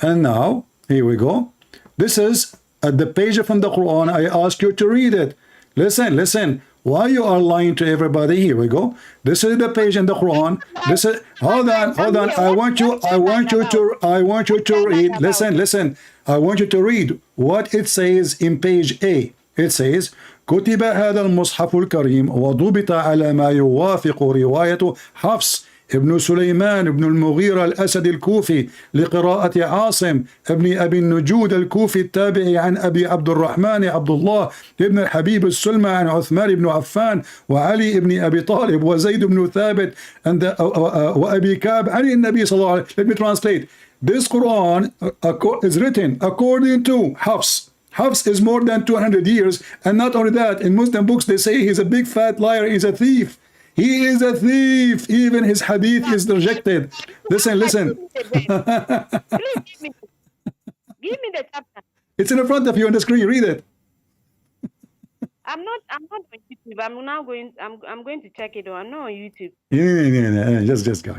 [SPEAKER 7] And now, here we go. This is at the page from the Quran. I ask you to read it. Listen. Why you are lying to everybody? Here we go. This is the page in the Quran. This is hold on. I want you to read. Listen. I want you to read what it says in page A. It says كتب هذا المصحف الكريم وضبط على ما يوافق رواية حفص ابن سليمان ابن المغيرة الأسد الكوفي لقراءة عاصم ابن أبي النجود الكوفي التابعي عن أبي عبد الرحمن عبد الله ابن الحبيب السلمى عن عثمان بن عفان وعلي ابن أبي طالب وزيد بن ثابت وأبي كعب عن النبي صلى الله عليه وسلم. Let me translate. This Quran is written according to Hafs. Hafs is more than 200 years, and not only that, in Muslim books they say he's a big fat liar, he's a thief. He is a thief. Even his hadith is rejected. Listen.
[SPEAKER 14] Please give me the chapter.
[SPEAKER 7] It's in front of you on the screen. Read it.
[SPEAKER 14] I'm not on YouTube. I'm going to check it out. I'm not on YouTube.
[SPEAKER 7] Yeah. Just go.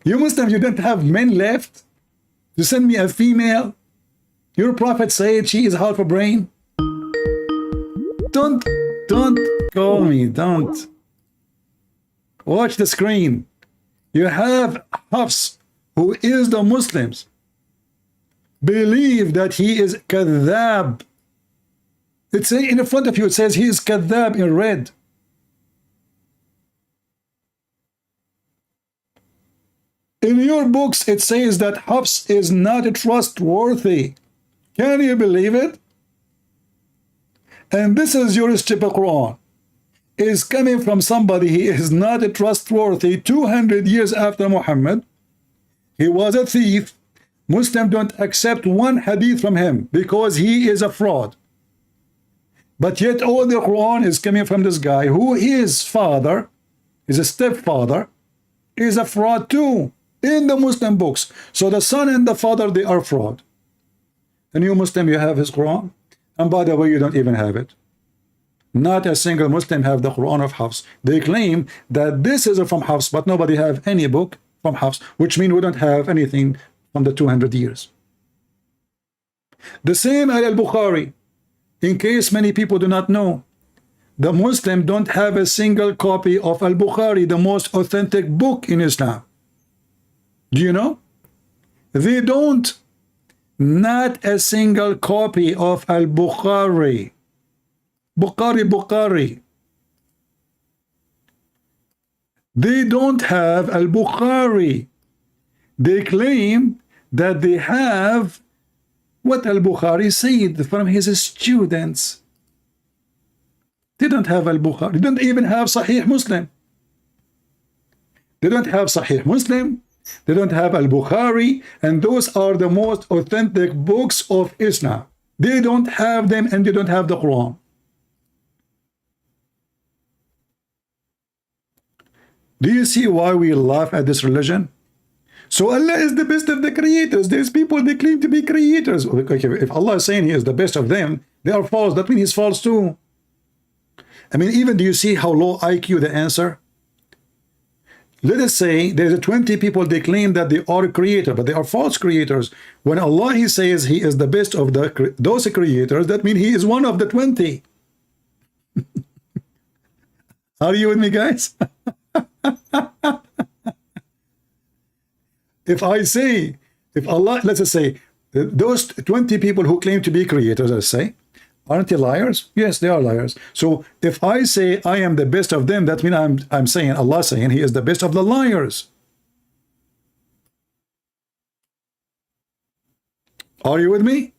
[SPEAKER 7] You Muslims, you don't have men left to send me a female. Your prophet said she is half a brain. Don't call me. Don't. Watch the screen. You have Hafs, who is the Muslims, believe that he is kadhab. It's in front of you. It says he is kadhab in red. In your books, it says that Hafs is not trustworthy. Can you believe it? And this is your stupid Quran. is coming from somebody he is not trustworthy. 200 years after Muhammad, he was a thief. Muslims don't accept one hadith from him because he is a fraud. But yet all the Quran is coming from this guy who his father is a stepfather, is a fraud too in the Muslim books. So the son and the father, they are fraud. And you Muslim, you have his Quran, and by the way, you don't even have it. Not a single Muslim have the Quran of Hafs. They claim that this is from Hafs, but nobody have any book from Hafs, which means we don't have anything from the 200 years. The same al-Bukhari. In case many people do not know, the Muslim don't have a single copy of al-Bukhari, the most authentic book in Islam. Do you know? They don't. Not a single copy of al-Bukhari. Bukhari. They don't have al-Bukhari. They claim that they have what al-Bukhari said from his students. They don't have al-Bukhari. They don't even have Sahih Muslim. They don't have Sahih Muslim. They don't have al-Bukhari. And those are the most authentic books of Islam. They don't have them, and they don't have the Quran. Do you see why we laugh at this religion? So Allah is the best of the creators. There's people they claim to be creators. Okay, if Allah is saying he is the best of them, they are false. That means he's false too. I mean, even do you see how low IQ the answer? Let us say there's 20 people they claim that they are a creator, but they are false creators. When Allah he says he is the best of those creators, that means he is one of the 20. Are you with me, guys? If Allah, let's just say, those 20 people who claim to be creators, let's say, aren't they liars? Yes, they are liars. So if I say I am the best of them, that means I'm saying, Allah saying he is the best of the liars. Are you with me?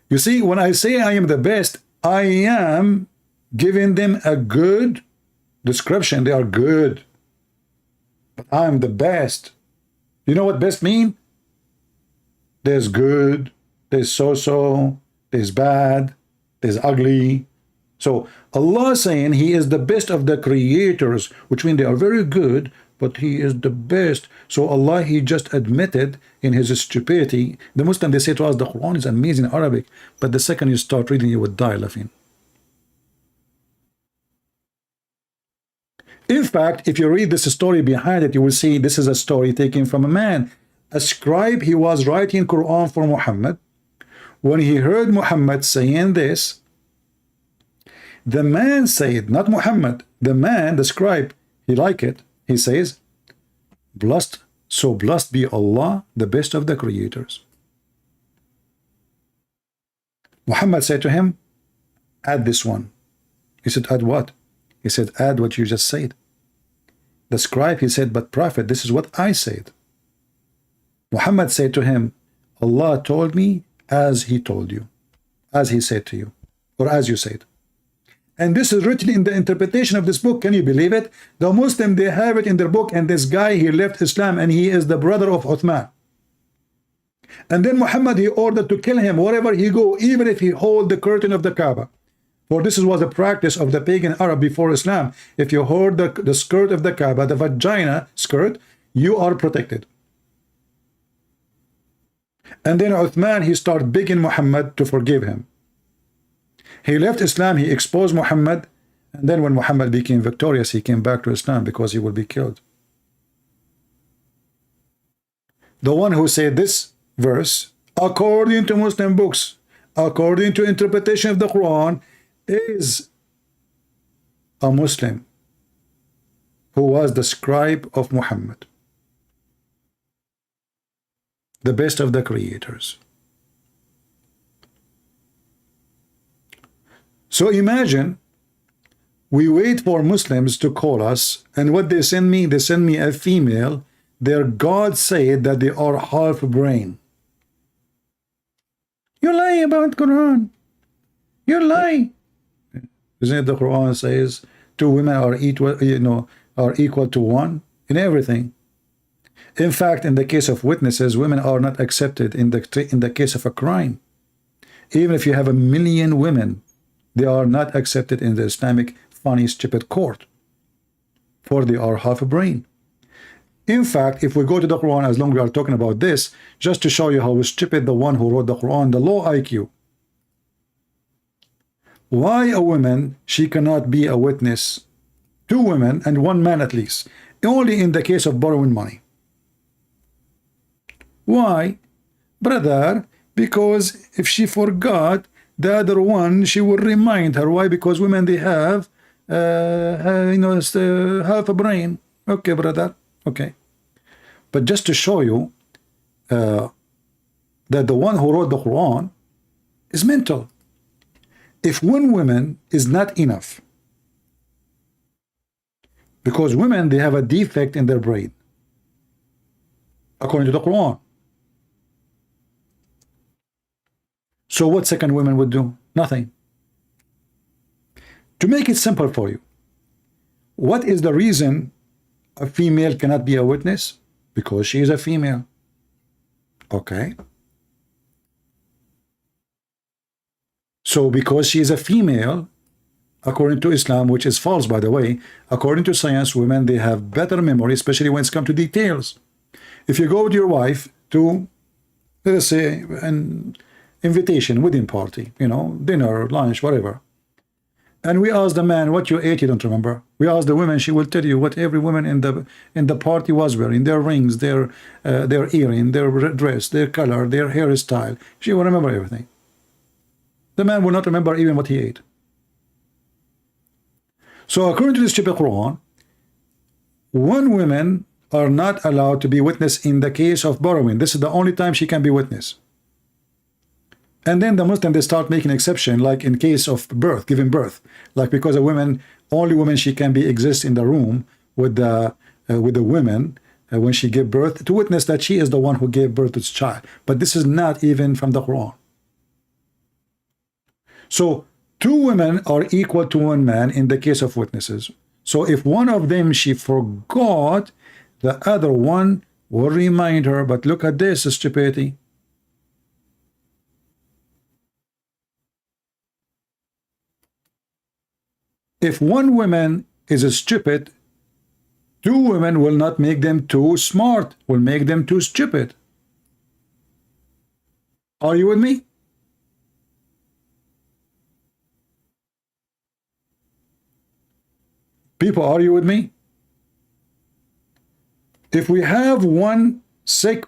[SPEAKER 7] You see, when I say I am the best, I am giving them a good description. They are good. But I'm the best. You know what best mean? There's good, there's so-so, there's bad, there's ugly. So Allah is saying he is the best of the creators, which means they are very good, but he is the best. So Allah, he just admitted in his stupidity. The Muslim, they say to us, the Quran is amazing in Arabic, but the second you start reading, you would die laughing. In fact, if you read this story behind it, you will see this is a story taken from a man. A scribe, he was writing Quran for Muhammad. When he heard Muhammad saying this, the man said, not Muhammad, the man, the scribe, he liked it. He says, blessed be Allah, the best of the creators. Muhammad said to him, add this one. He said, add what? He said, add what you just said. The scribe, he said, but Prophet, this is what I said. Muhammad said to him, Allah told me as he told you, as he said to you, or as you said. And this is written in the interpretation of this book. Can you believe it? The Muslim, they have it in their book, and this guy, he left Islam, and he is the brother of Uthman. And then Muhammad, he ordered to kill him wherever he go, even if he hold the curtain of the Kaaba. For this was a practice of the pagan Arab before Islam. If you hold the skirt of the Kaaba, the vagina skirt, you are protected. And then Uthman, he started begging Muhammad to forgive him. He left Islam, he exposed Muhammad, and then when Muhammad became victorious, he came back to Islam because he will be killed. The one who said this verse, according to Muslim books, according to interpretation of the Quran, is a Muslim who was the scribe of Muhammad, the best of the creators. So imagine we wait for Muslims to call us, and what they send me a female. Their God said that they are half brain. You lie about Quran. You lie. Isn't it the Quran says two women are equal, are equal to one in everything? In fact, in the case of witnesses, women are not accepted in the case of a crime. Even if you have 1 million women, they are not accepted in the Islamic funny, stupid court, for they are half a brain. In fact, if we go to the Quran, as long as we are talking about this, just to show you how stupid the one who wrote the Quran, the low IQ. Why a woman, she cannot be a witness, 2 women and 1 man at least, only in the case of borrowing money. Why? Brother, because if she forgot the other one, she will remind her. Why? Because women, they have half a brain. Okay, brother, okay. But just to show you that the one who wrote the Quran is mental. If 1 woman is not enough, because women, they have a defect in their brain, according to the Quran. So what second women would do? Nothing. To make it simple for you, what is the reason a female cannot be a witness? Because she is a female. Okay. So because she is a female, according to Islam, which is false, by the way, according to science, women, they have better memory, especially when it's come to details. If you go with your wife to, let us say, an invitation, wedding party, dinner, lunch, whatever, and we ask the man what you ate, you don't remember. We ask the woman, she will tell you what every woman in the party was wearing, their rings, their earring, their dress, their color, their hairstyle. She will remember everything. The man will not remember even what he ate. So according to the stupid Quran, 1 woman are not allowed to be witness in the case of borrowing. This is the only time she can be witness. And then the Muslim, they start making exception, like in case of birth, giving birth, like because a woman, only woman, she can be exist in the room with the women when she gave birth, to witness that she is the one who gave birth to this child. But this is not even from the Quran. So 2 women are equal to 1 man in the case of witnesses. So if one of them, she forgot, the other one will remind her. But look at this stupidity. If 1 woman is stupid, 2 women will not make them too smart, will make them too stupid. Are you with me? People, are you with me? If we have 1 sick,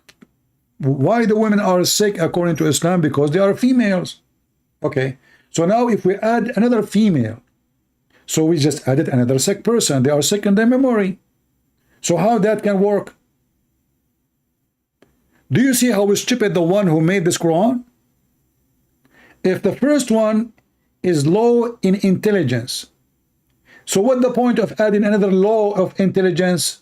[SPEAKER 7] why the women are sick according to Islam? Because they are females. Okay, so now if we add another female, so we just added another sick person. They are sick in their memory. So how that can work? Do you see how stupid the one who made this Quran? If the first one is low in intelligence, so what's the point of adding another law of intelligence?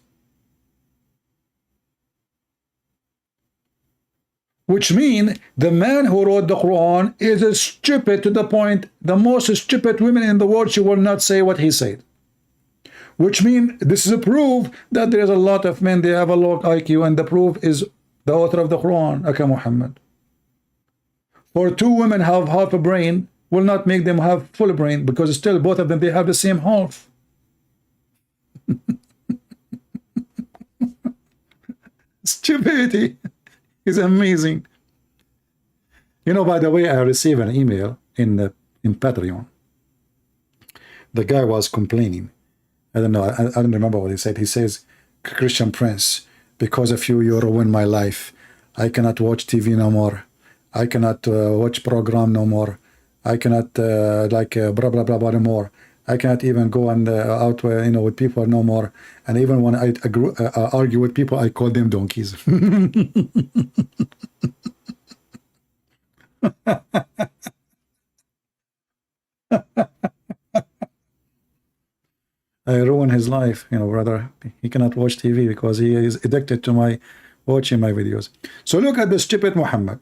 [SPEAKER 7] Which means the man who wrote the Quran is stupid to the point the most stupid women in the world, she will not say what he said. Which means this is a proof that there is a lot of men, they have a low IQ, and the proof is the author of the Quran, Aka Muhammad. For 2 women have half a brain will not make them have full brain, because still both of them, they have the same half. Stupidity is amazing. By the way, I received an email in Patreon. The guy was complaining. I don't know, I don't remember what he said. He says, Christian Prince, because of you, you ruined my life. I cannot watch TV no more. I cannot watch program no more. I cannot blah blah blah blah no more. I cannot even go and out with people no more. And even when I argue with people, I call them donkeys. I ruin his life, brother. He cannot watch TV because he is addicted to watching my videos. So look at the stupid Muhammad.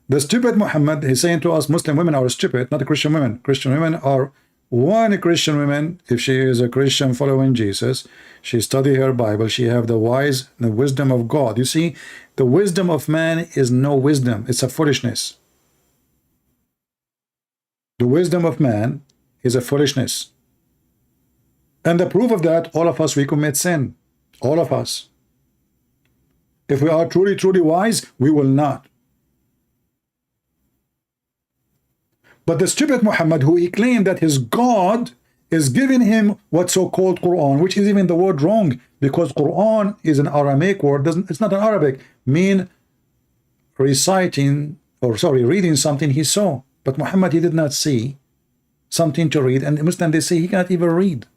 [SPEAKER 7] The stupid Muhammad, he's saying to us, Muslim women are stupid, not Christian women. Christian women are one Christian woman, if she is a Christian following Jesus, she study her Bible, she have the wisdom of God. You see, the wisdom of man is no wisdom, it's a foolishness. The wisdom of man is a foolishness. And the proof of that, all of us, we commit sin. All of us. If we are truly wise, we will not. But the stupid Muhammad, who he claimed that his God is giving him what's so-called Quran, which is even the word wrong, because Quran is an Aramaic word, it's not an Arabic, mean reciting, or sorry, reading something he saw. But Muhammad, he did not see something to read, and Muslims, they say he cannot even read.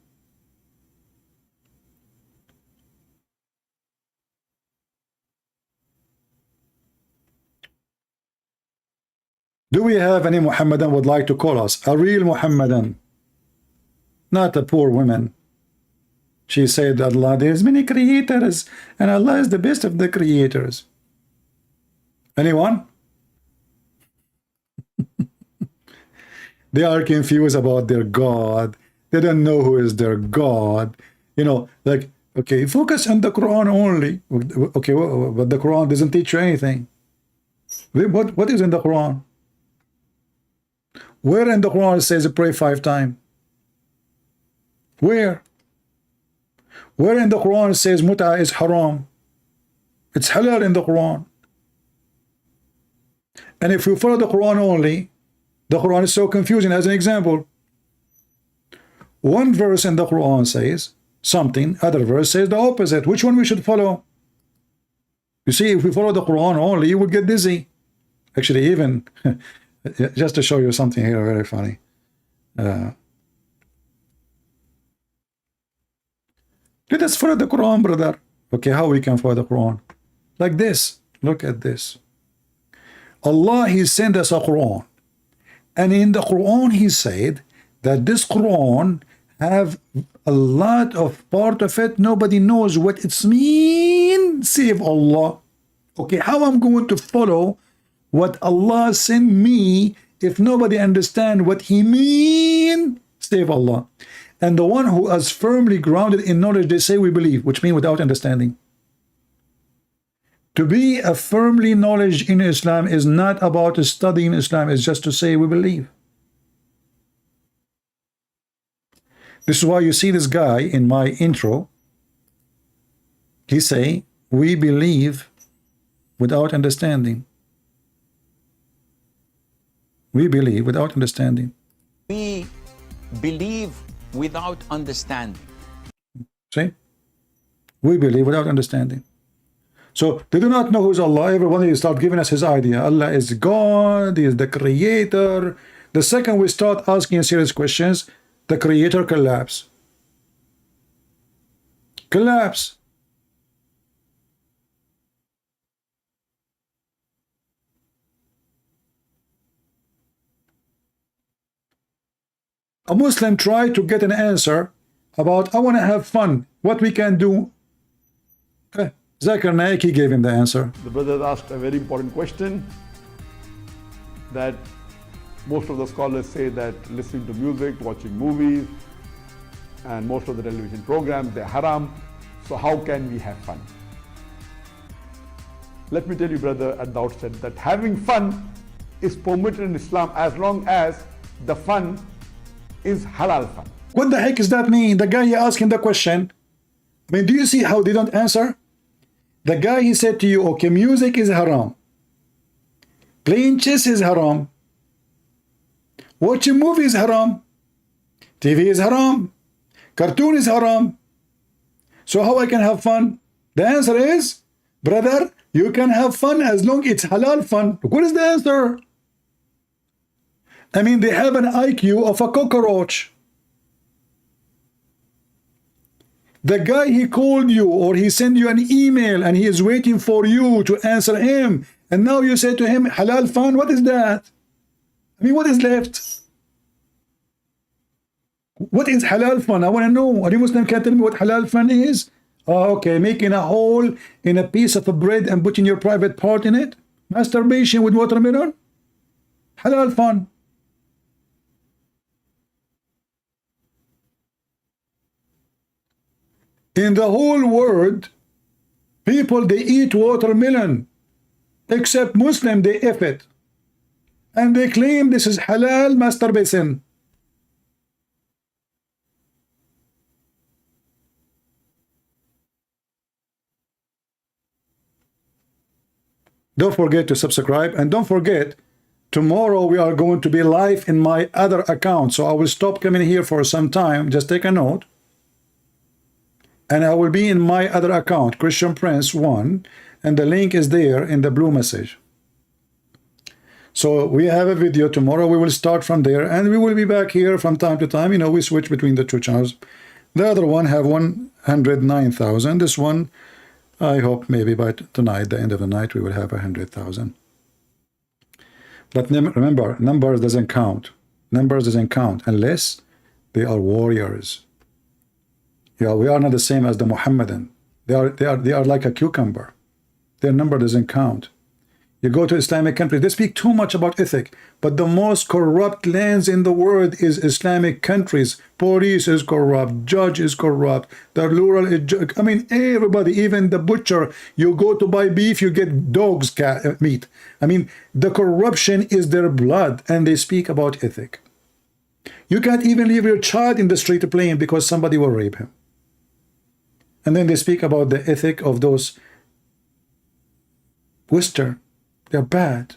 [SPEAKER 7] Do we have any Muhammadan would like to call us? A real Muhammadan, not a poor woman. She said, Allah, there's many creators, and Allah is the best of the creators. Anyone? They are confused about their God. They don't know who is their God. You know, like, okay, focus on the Quran only. Okay, but the Quran doesn't teach you anything. What is in the Quran? Where in the Quran it says pray 5 times? Where? Where in the Quran it says mut'a is haram? It's halal in the Quran. And if you follow the Quran only, the Quran is so confusing. As an example, one verse in the Quran says something, other verse says the opposite. Which one we should follow? You see, if we follow the Quran only, you would get dizzy. Actually, even just to show you something here, very funny. Let us follow the Quran, brother. Okay, how we can follow the Quran? Like this. Look at this. Allah, He sent us a Quran. And in the Quran, He said that this Quran have a lot of part of it. Nobody knows what it's mean, save Allah. Okay, how I'm going to follow what Allah sent me if nobody understand what He mean, save Allah. And the one who is firmly grounded in knowledge, they say we believe, which means without understanding. To be a firmly knowledge in Islam is not about studying Islam, it's just to say we believe. This is why you see this guy in my intro, he say we believe without understanding. We believe without understanding.
[SPEAKER 15] We believe without understanding.
[SPEAKER 7] See? We believe without understanding. So they do not know who's Allah. Everyone you start giving us his idea. Allah is God, He is the creator. The second we start asking serious questions, the creator collapse. Collapse. A Muslim tried to get an answer about, I want to have fun, what we can do. Zakir Naik, he gave him the answer.
[SPEAKER 5] The brother asked a very important question that most of the scholars say that listening to music, watching movies, and most of the television programs, they're haram. So how can we have fun? Let me tell you, brother, at the outset that having fun is permitted in Islam as long as the fun is halal fun.
[SPEAKER 7] What the heck does that mean? The guy asking the question, I mean, do you see how they don't answer? The guy, he said to you, okay, music is haram. Playing chess is haram. Watching movies is haram. TV is haram. Cartoon is haram. So how I can have fun? The answer is, brother, you can have fun as long as it's halal fun. What is the answer? I mean, they have an IQ of a cockroach. The guy, he called you or he sent you an email and he is waiting for you to answer him. And now you say to him, halal fun, what is that? I mean, what is left? What is halal fun? I want to know. Any Muslim can tell me what halal fun is? Oh, okay, making a hole in a piece of bread and putting your private part in it? Masturbation with watermelon? Halal fun. In the whole world, people, they eat watermelon, except Muslim, they eat it. And they claim this is halal masturbation. Don't forget to subscribe, and don't forget, tomorrow we are going to be live in my other account. So I will stop coming here for some time. Just take a note. And I will be in my other account, Christian Prince 1, and the link is there in the blue message. So we have a video tomorrow. We will start from there, and we will be back here from time to time. You know, we switch between the two channels. The other one have 109,000. This one, I hope maybe by tonight, the end of the night, we will have 100,000. But remember, numbers doesn't count. Numbers doesn't count unless they are warriors. Yeah, we are not the same as the Mohammedan. They are like a cucumber. Their number doesn't count. You go to Islamic countries, they speak too much about ethic, but the most corrupt lands in the world is Islamic countries. Police is corrupt, judge is corrupt, the rural is, I mean, everybody, even the butcher, you go to buy beef, you get dog's meat. I mean, the corruption is their blood, and they speak about ethic. You can't even leave your child in the street playing because somebody will rape him. And then they speak about the ethic of those Western. They're bad.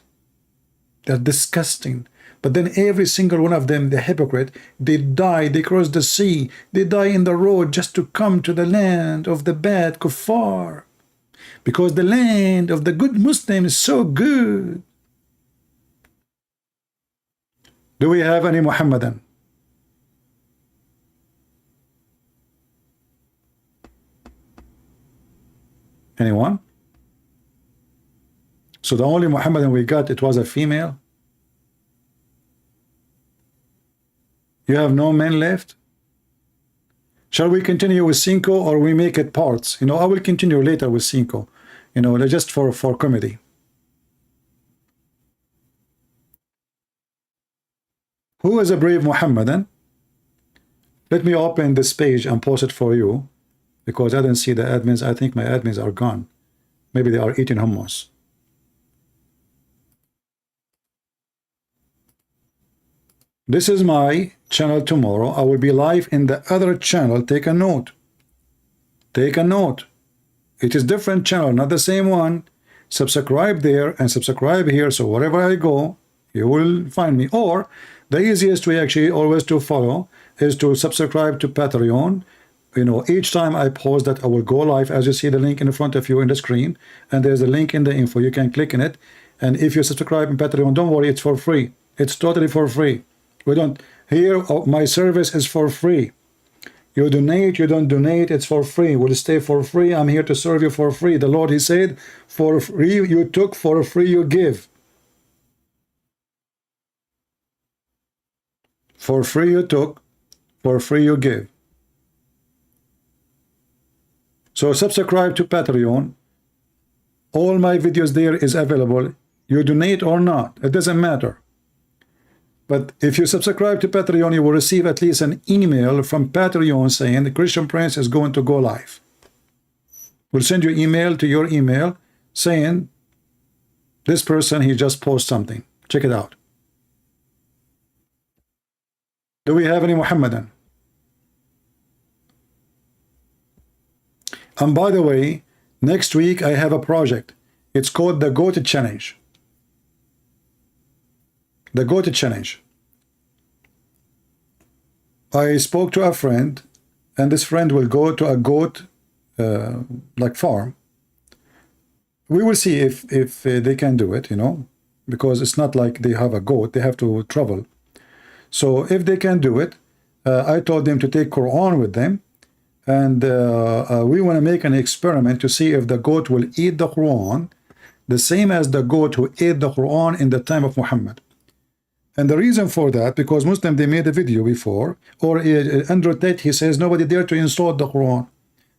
[SPEAKER 7] They're disgusting. But then every single one of them, the hypocrite, they die, they cross the sea, they die in the road just to come to the land of the bad kuffar. Because the land of the good Muslim is so good. Do we have any Muhammadan? Anyone? So the only Muhammadan we got, it was a female? You have no men left? Shall we continue with Sneako, or we make it parts? You know, I will continue later with Sneako. You know, just for comedy. Who is a brave Muhammadan? Let me open this page and post it for you, because I didn't see the admins. I think my admins are gone. Maybe they are eating hummus. This is my channel tomorrow. I will be live in the other channel. Take a note. Take a note. It is different channel, not the same one. Subscribe there and subscribe here. So wherever I go, you will find me. Or the easiest way actually always to follow is to subscribe to Patreon. You know, each time I post that, I will go live, as you see the link in front of you in the screen. And there's a link in the info. You can click in it. And if you subscribe in Patreon, don't worry, it's for free. It's totally for free. We don't, here, my service is for free. You donate, you don't donate, it's for free. Will stay for free. I'm here to serve you for free. The Lord, he said, for free you took, for free you give. For free you took, for free you give. So subscribe to Patreon. All my videos there is available. You donate or not, it doesn't matter. But if you subscribe to Patreon, you will receive at least an email from Patreon saying the Christian Prince is going to go live. We'll send you email to your email saying this person, he just posted something. Check it out. Do we have any Muhammadan? And by the way, next week I have a project. It's called the Goat Challenge. The Goat Challenge. I spoke to a friend, and this friend will go to a goat like farm. We will see if they can do it, you know, because it's not like they have a goat, they have to travel. So if they can do it, I told them to take Quran with them, and we want to make an experiment to see if the goat will eat the Quran the same as the goat who ate the Quran in the time of Muhammad. And the reason for that, because Muslim, they made a video before, or Andrew Tate, he says nobody dare to insult the Quran.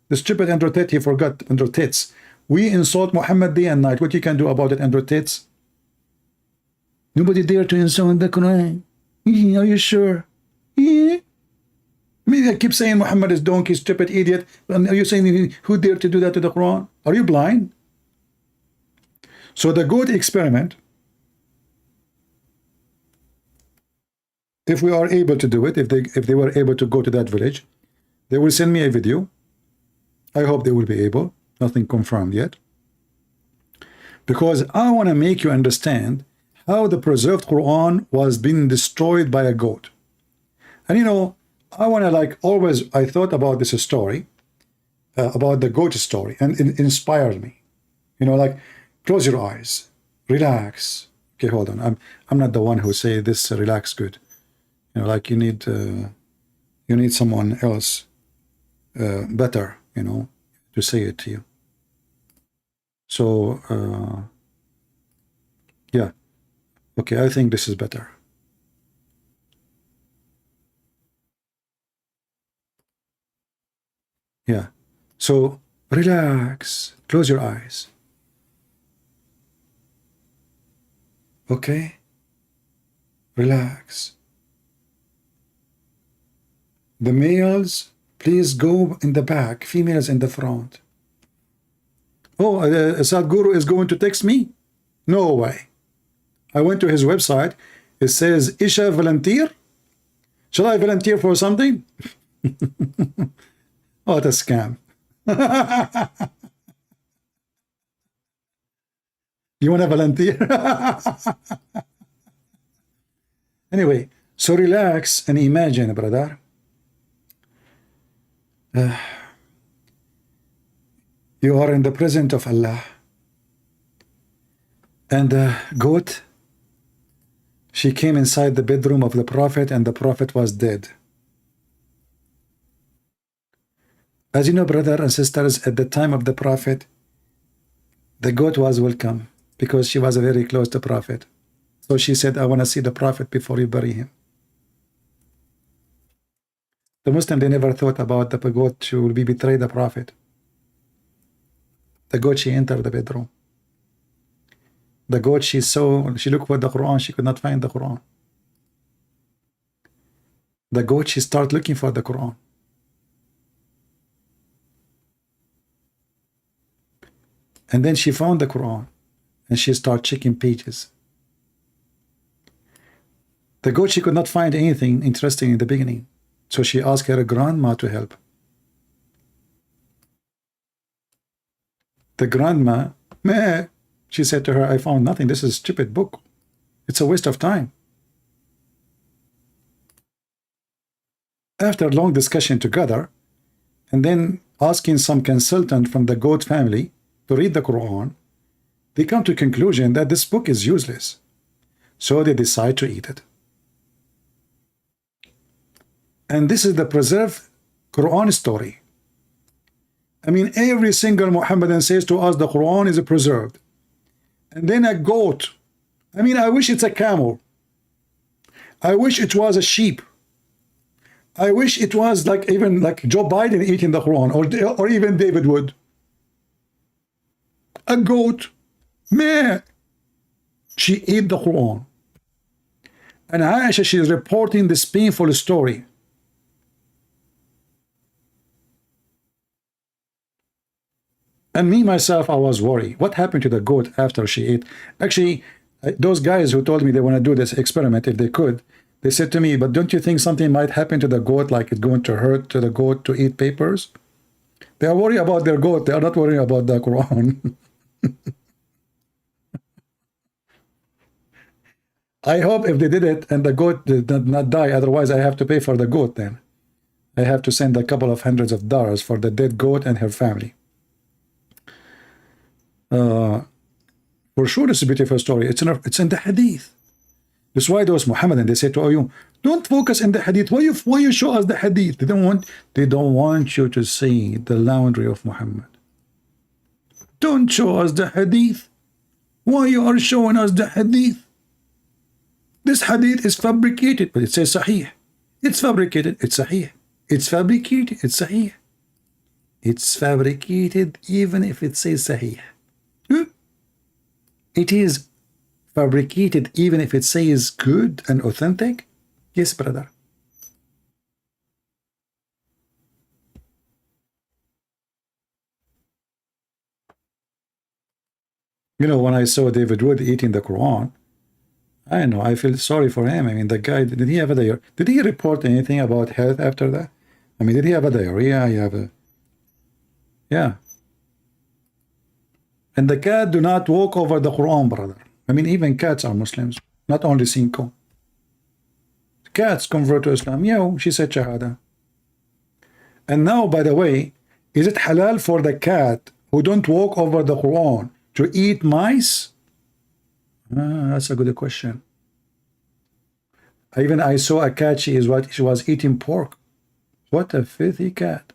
[SPEAKER 7] The stupid Andrew Tate, he forgot Andrew Tates. We insult Muhammad day and night. What you can do about it, Andrew Tates? Nobody dare to insult the Quran. Are you sure? Yeah. you keep saying Muhammad is donkey, stupid, idiot. And are you saying who dared to do that to the Quran? Are you blind? So the goat experiment, if we are able to do it, if they were able to go to that village, they will send me a video. I hope they will be able. Nothing confirmed yet. Because I want to make you understand how the preserved Quran was being destroyed by a goat. And you know, I want to, like always, I thought about this story, about the goat story, and it inspired me. You know, like, close your eyes, relax. Okay, hold on. I'm not the one who say this relax good. You know, like you need someone else better, you know, to say it to you. So yeah, okay, I think this is better. Yeah, so relax, close your eyes. Okay, relax. The males, please go in the back, females in the front. Oh, Sadhguru is going to text me? No way. I went to his website. It says, Isha volunteer? Shall I volunteer for something? Oh, it's a scam. You want to volunteer? Anyway, so relax and imagine, brother. You are in the presence of Allah. And the goat, she came inside the bedroom of the Prophet, and the Prophet was dead. As you know, brother and sisters, at the time of the Prophet, the goat was welcome because she was very close to Prophet. So she said, I want to see the Prophet before you bury him. The Muslim, they never thought about the goat who will be betrayed the Prophet. The goat, she entered the bedroom. The goat, she saw, she looked for the Quran, she could not find the Quran. The goat, she started looking for the Quran. And then she found the Quran, and she started checking pages. The goat, she could not find anything interesting in the beginning. So she asked her grandma to help. The grandma, meh, she said to her, I found nothing. This is a stupid book. It's a waste of time. After a long discussion together, and then asking some consultant from the goat family to read the Quran, they come to a conclusion that this book is useless. So they decide to eat it. And this is the preserved Quran story. I mean, every single Muhammadan says to us the Quran is preserved. And then a goat. I mean, I wish it's a camel. I wish it was a sheep. I wish it was like even like Joe Biden eating the Quran, or even David Wood. A goat. Meh. She ate the Quran. And Aisha, she is reporting this painful story. And me, myself, I was worried. What happened to the goat after she ate? Actually, those guys who told me they want to do this experiment, if they could, they said to me, but don't you think something might happen to the goat, like it's going to hurt to the goat to eat papers? They are worried about their goat. They are not worried about the Quran. I hope if they did it and the goat did not die, otherwise I have to pay for the goat then. I have to send a couple of hundreds of dollars for the dead goat and her family. For sure, it's a beautiful story. It's in the Hadith. That's why those Muhammadan, they say to you, don't focus in the Hadith. Why you show us the Hadith? They don't want you to see the laundry of Muhammad. Don't show us the Hadith. Why you are showing us the Hadith? This Hadith is fabricated, but it says Sahih. It's fabricated. It's Sahih. It's fabricated. It's Sahih. It's fabricated even if it says Sahih. It is fabricated even if it says good and authentic. Yes, brother. You know, when I saw David Wood eating the Quran, I know, I feel sorry for him. I mean, the guy, did he have a diarrhea? Did he report anything about health after that? I mean, did he have a diarrhea? He have a, yeah. And the cat do not walk over the Quran, brother. I mean, even cats are Muslims, not only Sneako. Cats convert to Islam. Yeah, she said Shahada. And now, by the way, is it halal for the cat who don't walk over the Quran to eat mice? That's a good question. Even I saw a cat, she was eating pork. What a filthy cat.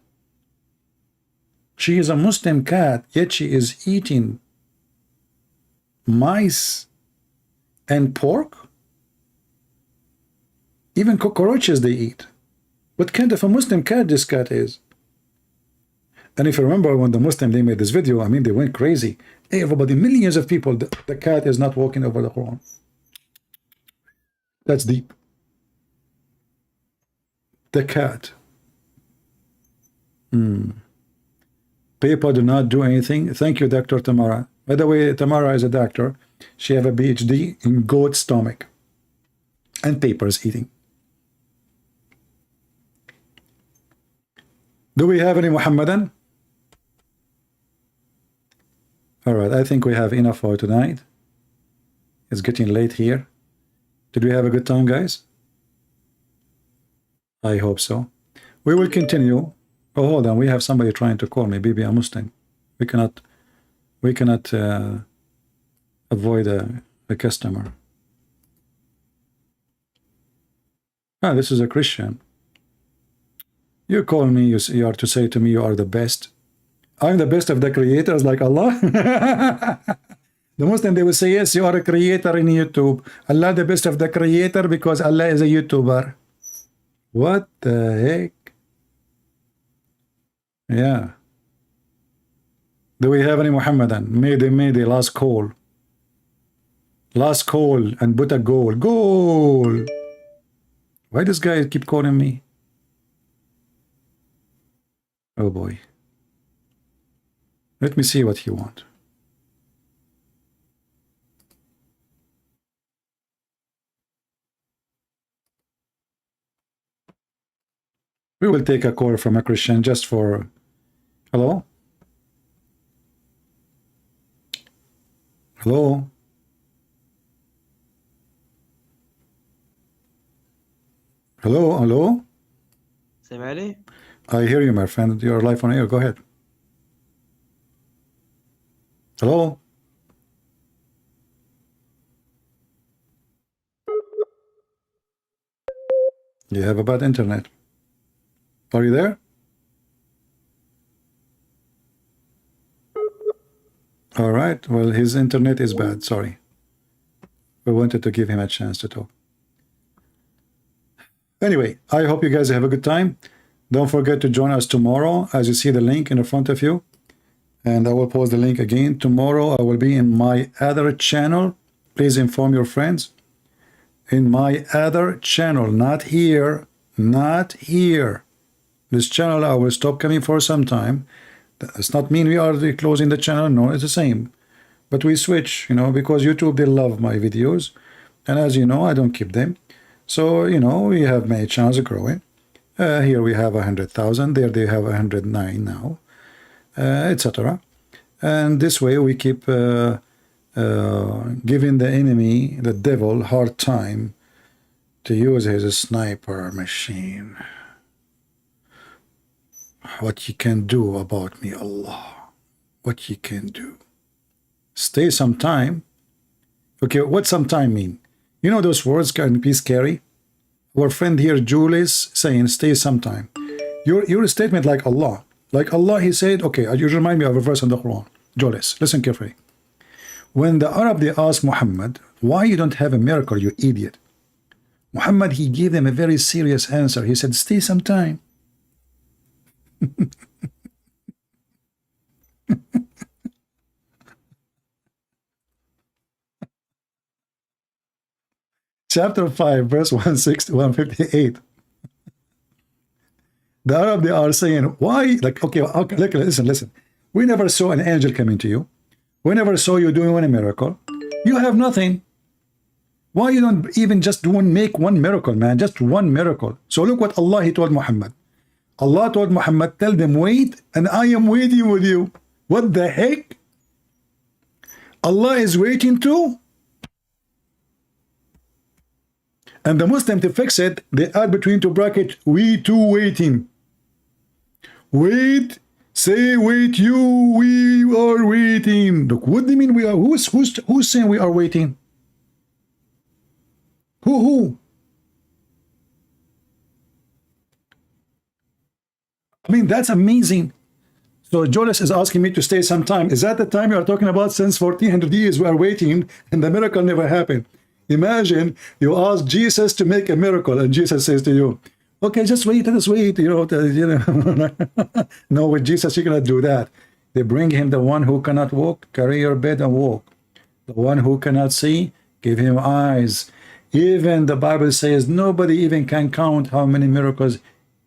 [SPEAKER 7] She is a Muslim cat, yet she is eating mice and pork. Even cockroaches they eat. What kind of a Muslim cat this cat is? And if you remember when the Muslim, they made this video, I mean, they went crazy. Hey, everybody, millions of people, the cat is not walking over the Quran. That's deep. The cat. People do not do anything. Thank you, Dr. Tamara. By the way, Tamara is a doctor. She have a PhD in goat stomach and papers eating. Do we have any Muhammadan? All right, I think we have enough for tonight. It's getting late here. Did we have a good time, guys? I hope so. We will continue. Oh, hold on. We have somebody trying to call me. Bibi, a Muslim. We cannot avoid a customer. Ah, this is a Christian. You call me, you are to say to me you are the best. I'm the best of the creators like Allah. The Muslim, they will say, yes, you are a creator in YouTube. Allah the best of the creator because Allah is a YouTuber. What the heck? Yeah. Do we have any Muhammadan? Mayday, last call. Last call and put a goal. Goal! Why does guy keep calling me? Oh boy. Let me see what he wants. We will take a call from a Christian just for... Hello? Hello? Hello? Hello?
[SPEAKER 16] سامعني؟
[SPEAKER 7] I hear you, my friend. You're live on air. Go ahead. Hello? You have a bad internet. Are you there? All right. Well, his internet is bad. Sorry. We wanted to give him a chance to talk. Anyway, I hope you guys have a good time. Don't forget to join us tomorrow, as you see the link in front of you. And I will post the link again. Tomorrow, I will be in my other channel. Please inform your friends. In my other channel, not here, not here. This channel, I will stop coming for some time. That's not mean we are closing the channel. No, it's the same. But we switch, you know, because YouTube, they love my videos. And as you know, I don't keep them. So, you know, we have many channels growing. Here we have 100,000. There they have 109 now, etc. And this way we keep giving the enemy, the devil, hard time to use his sniper machine. What you can do about me, Allah. What you can do. Stay some time. Okay, what some time mean? You know those words can be scary? Our friend here, Julius, saying, stay some time. Your statement like Allah. Like Allah, he said, okay, you remind me of a verse in the Quran. Julius, listen carefully. When the Arab, they asked Muhammad, why you don't have a miracle, you idiot? Muhammad, he gave them a very serious answer. He said, stay some time. Chapter 5, verse 158. The Arab, they are saying, why? Like, okay, listen. We never saw an angel coming to you. We never saw you doing any miracle. You have nothing. Why you don't even just make one miracle, man? Just one miracle. So look what Allah, he told Muhammad. Allah told Muhammad, tell them wait, and I am waiting with you. What the heck? Allah is waiting too? And the Muslim, to fix it, they add between two brackets, we too waiting. Wait, say wait you, we are waiting. Look, what do you mean we are? Who's saying we are waiting? Who? I mean, that's amazing. So Jonas is asking me to stay some time. Is that the time you are talking about? Since 1400 years we are waiting and the miracle never happened. Imagine you ask Jesus to make a miracle and Jesus says to you, okay, just wait, let us wait. No, with Jesus you cannot do that. They bring him the one who cannot walk, carry your bed and walk. The one who cannot see, give him eyes. Even the Bible says nobody even can count how many miracles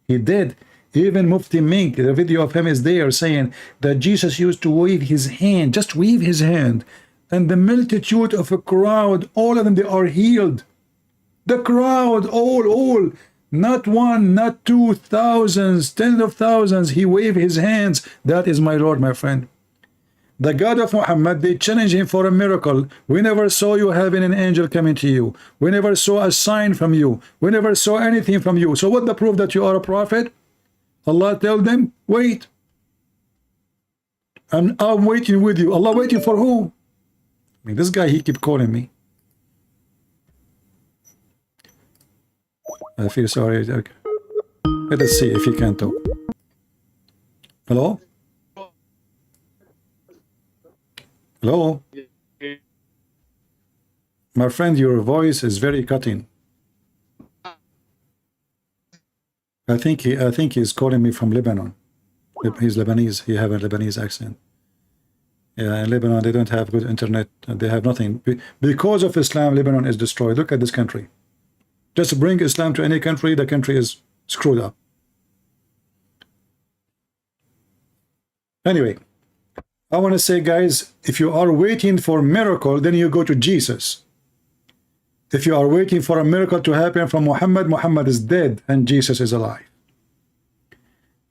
[SPEAKER 7] he did. Even Mufti Mink, the video of him is there saying that Jesus used to wave his hand, just wave his hand, and the multitude of a crowd, all of them, they are healed. The crowd, all, not one, not two, thousands, tens of thousands, he waved his hands. That is my Lord, my friend. The God of Muhammad, they challenge him for a miracle. We never saw you having an angel coming to you. We never saw a sign from you. We never saw anything from you. So what the proof that you are a prophet? Allah tell them, wait. I'm waiting with you. Allah waiting for who? I mean, this guy, he keep calling me. I feel sorry. Okay. Let us see if he can talk. Hello? Hello? My friend, your voice is very cutting. I think he's calling me from Lebanon. He's Lebanese. He have a Lebanese accent. Yeah, in Lebanon they don't have good internet. They have nothing. Because of Islam, Lebanon is destroyed. Look at this country. Just bring Islam to any country, the country is screwed up. Anyway, I want to say, guys, if you are waiting for a miracle, then you go to Jesus. If you are waiting for a miracle to happen from Muhammad, Muhammad is dead and Jesus is alive.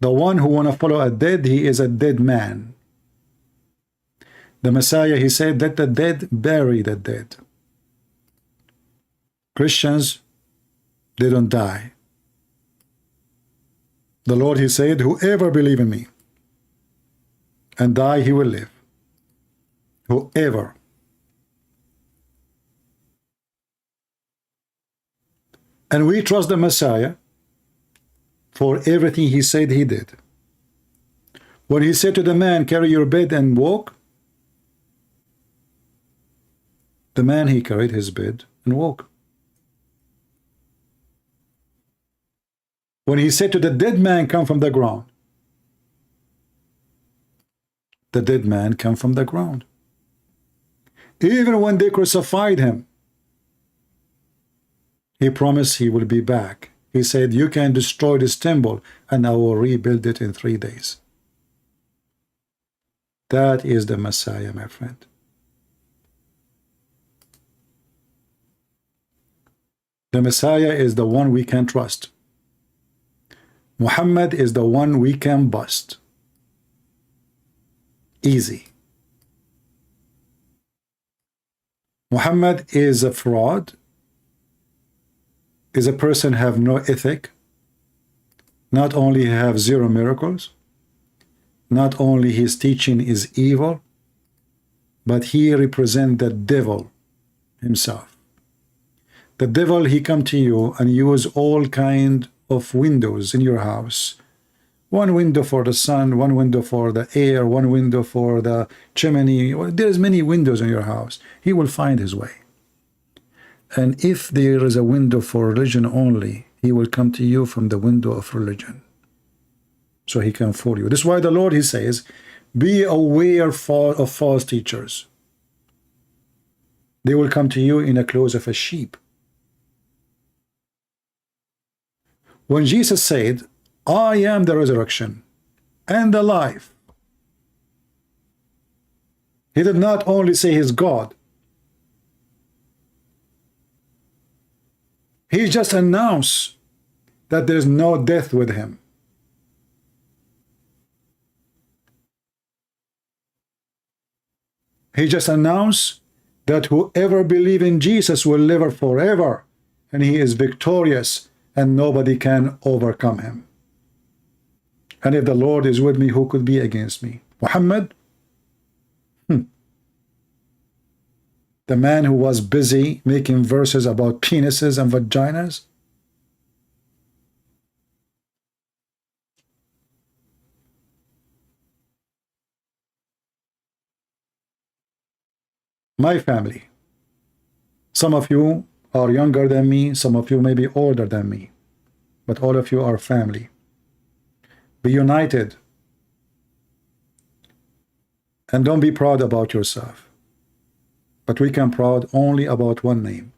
[SPEAKER 7] The one who want to follow a dead, he is a dead man. The Messiah, he said, let the dead bury the dead. Christians, they don't die. The Lord, he said, whoever believe in me and die, he will live. Whoever. And we trust the Messiah for everything he said he did. When he said to the man, carry your bed and walk, the man, he carried his bed and walked. When he said to the dead man, come from the ground, the dead man come from the ground. Even when they crucified him, he promised he will be back. He said, you can destroy this temple and I will rebuild it in 3 days. That is the Messiah, my friend. The Messiah is the one we can trust. Muhammad is the one we can bust. Easy. Muhammad is a fraud, is a person have no ethic, not only have 0 miracles, not only his teaching is evil, but he represents the devil himself. The devil, he come to you and use all kind of windows in your house. One window for the sun, one window for the air, one window for the chimney. There's many windows in your house. He will find his way. And if there is a window for religion only, he will come to you from the window of religion. So he can fool you. This is why the Lord, he says, be aware of false teachers. They will come to you in the clothes of a sheep. When Jesus said, I am the resurrection and the life, He did not only say he's God. He just announced that there's no death with him. He just announced that whoever believes in Jesus will live forever, and he is victorious, and nobody can overcome him. And if the Lord is with me, who could be against me? Muhammad? The man who was busy making verses about penises and vaginas? My family. Some of you are younger than me, some of you may be older than me, but all of you are family. Be united. And don't be proud about yourself. But we can proud only about one name.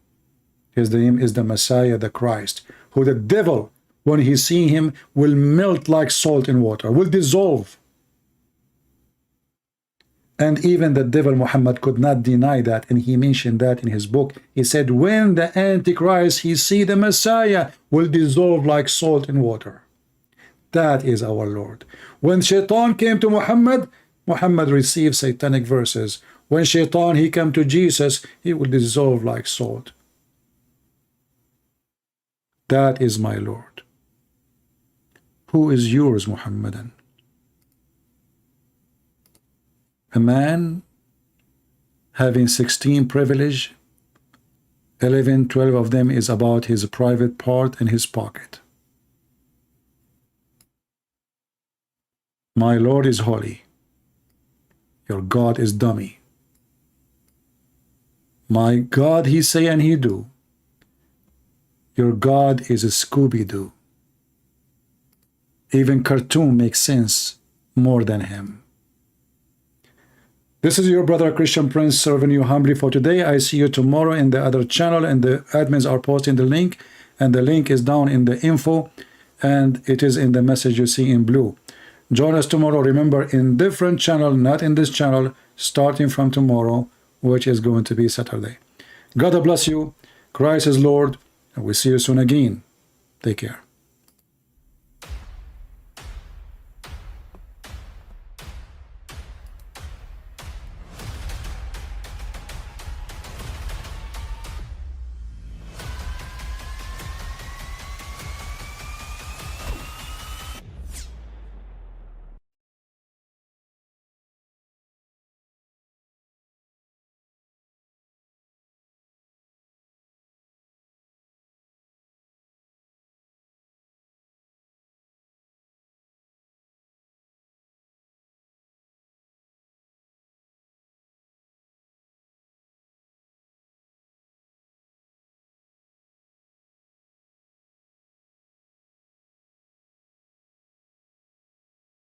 [SPEAKER 7] His name is the Messiah, the Christ, who the devil, when he see him, will melt like salt in water, will dissolve. And even the devil Muhammad could not deny that, and he mentioned that in his book. He said, when the Antichrist, he see the Messiah, will dissolve like salt in water. That is our Lord. When Shaitan came to Muhammad, Muhammad received satanic verses. When Shaitan, he came to Jesus, he will dissolve like salt. That is my Lord. Who is yours, Muhammadan? A man having 16 privilege, 11, 12 of them is about his private part in his pocket. My Lord is holy. Your God is dummy. My God, he say and he do. Your God is a Scooby-Doo. Even cartoon makes sense more than him. This is your brother Christian Prince serving you humbly for today. I see you tomorrow in the other channel, and the admins are posting the link, and the link is down in the info, and it is in the message you see in blue. Join us tomorrow, remember, in different channel, not in this channel, starting from tomorrow, which is going to be Saturday. God bless you. Christ is Lord, and we'll see you soon again. Take care.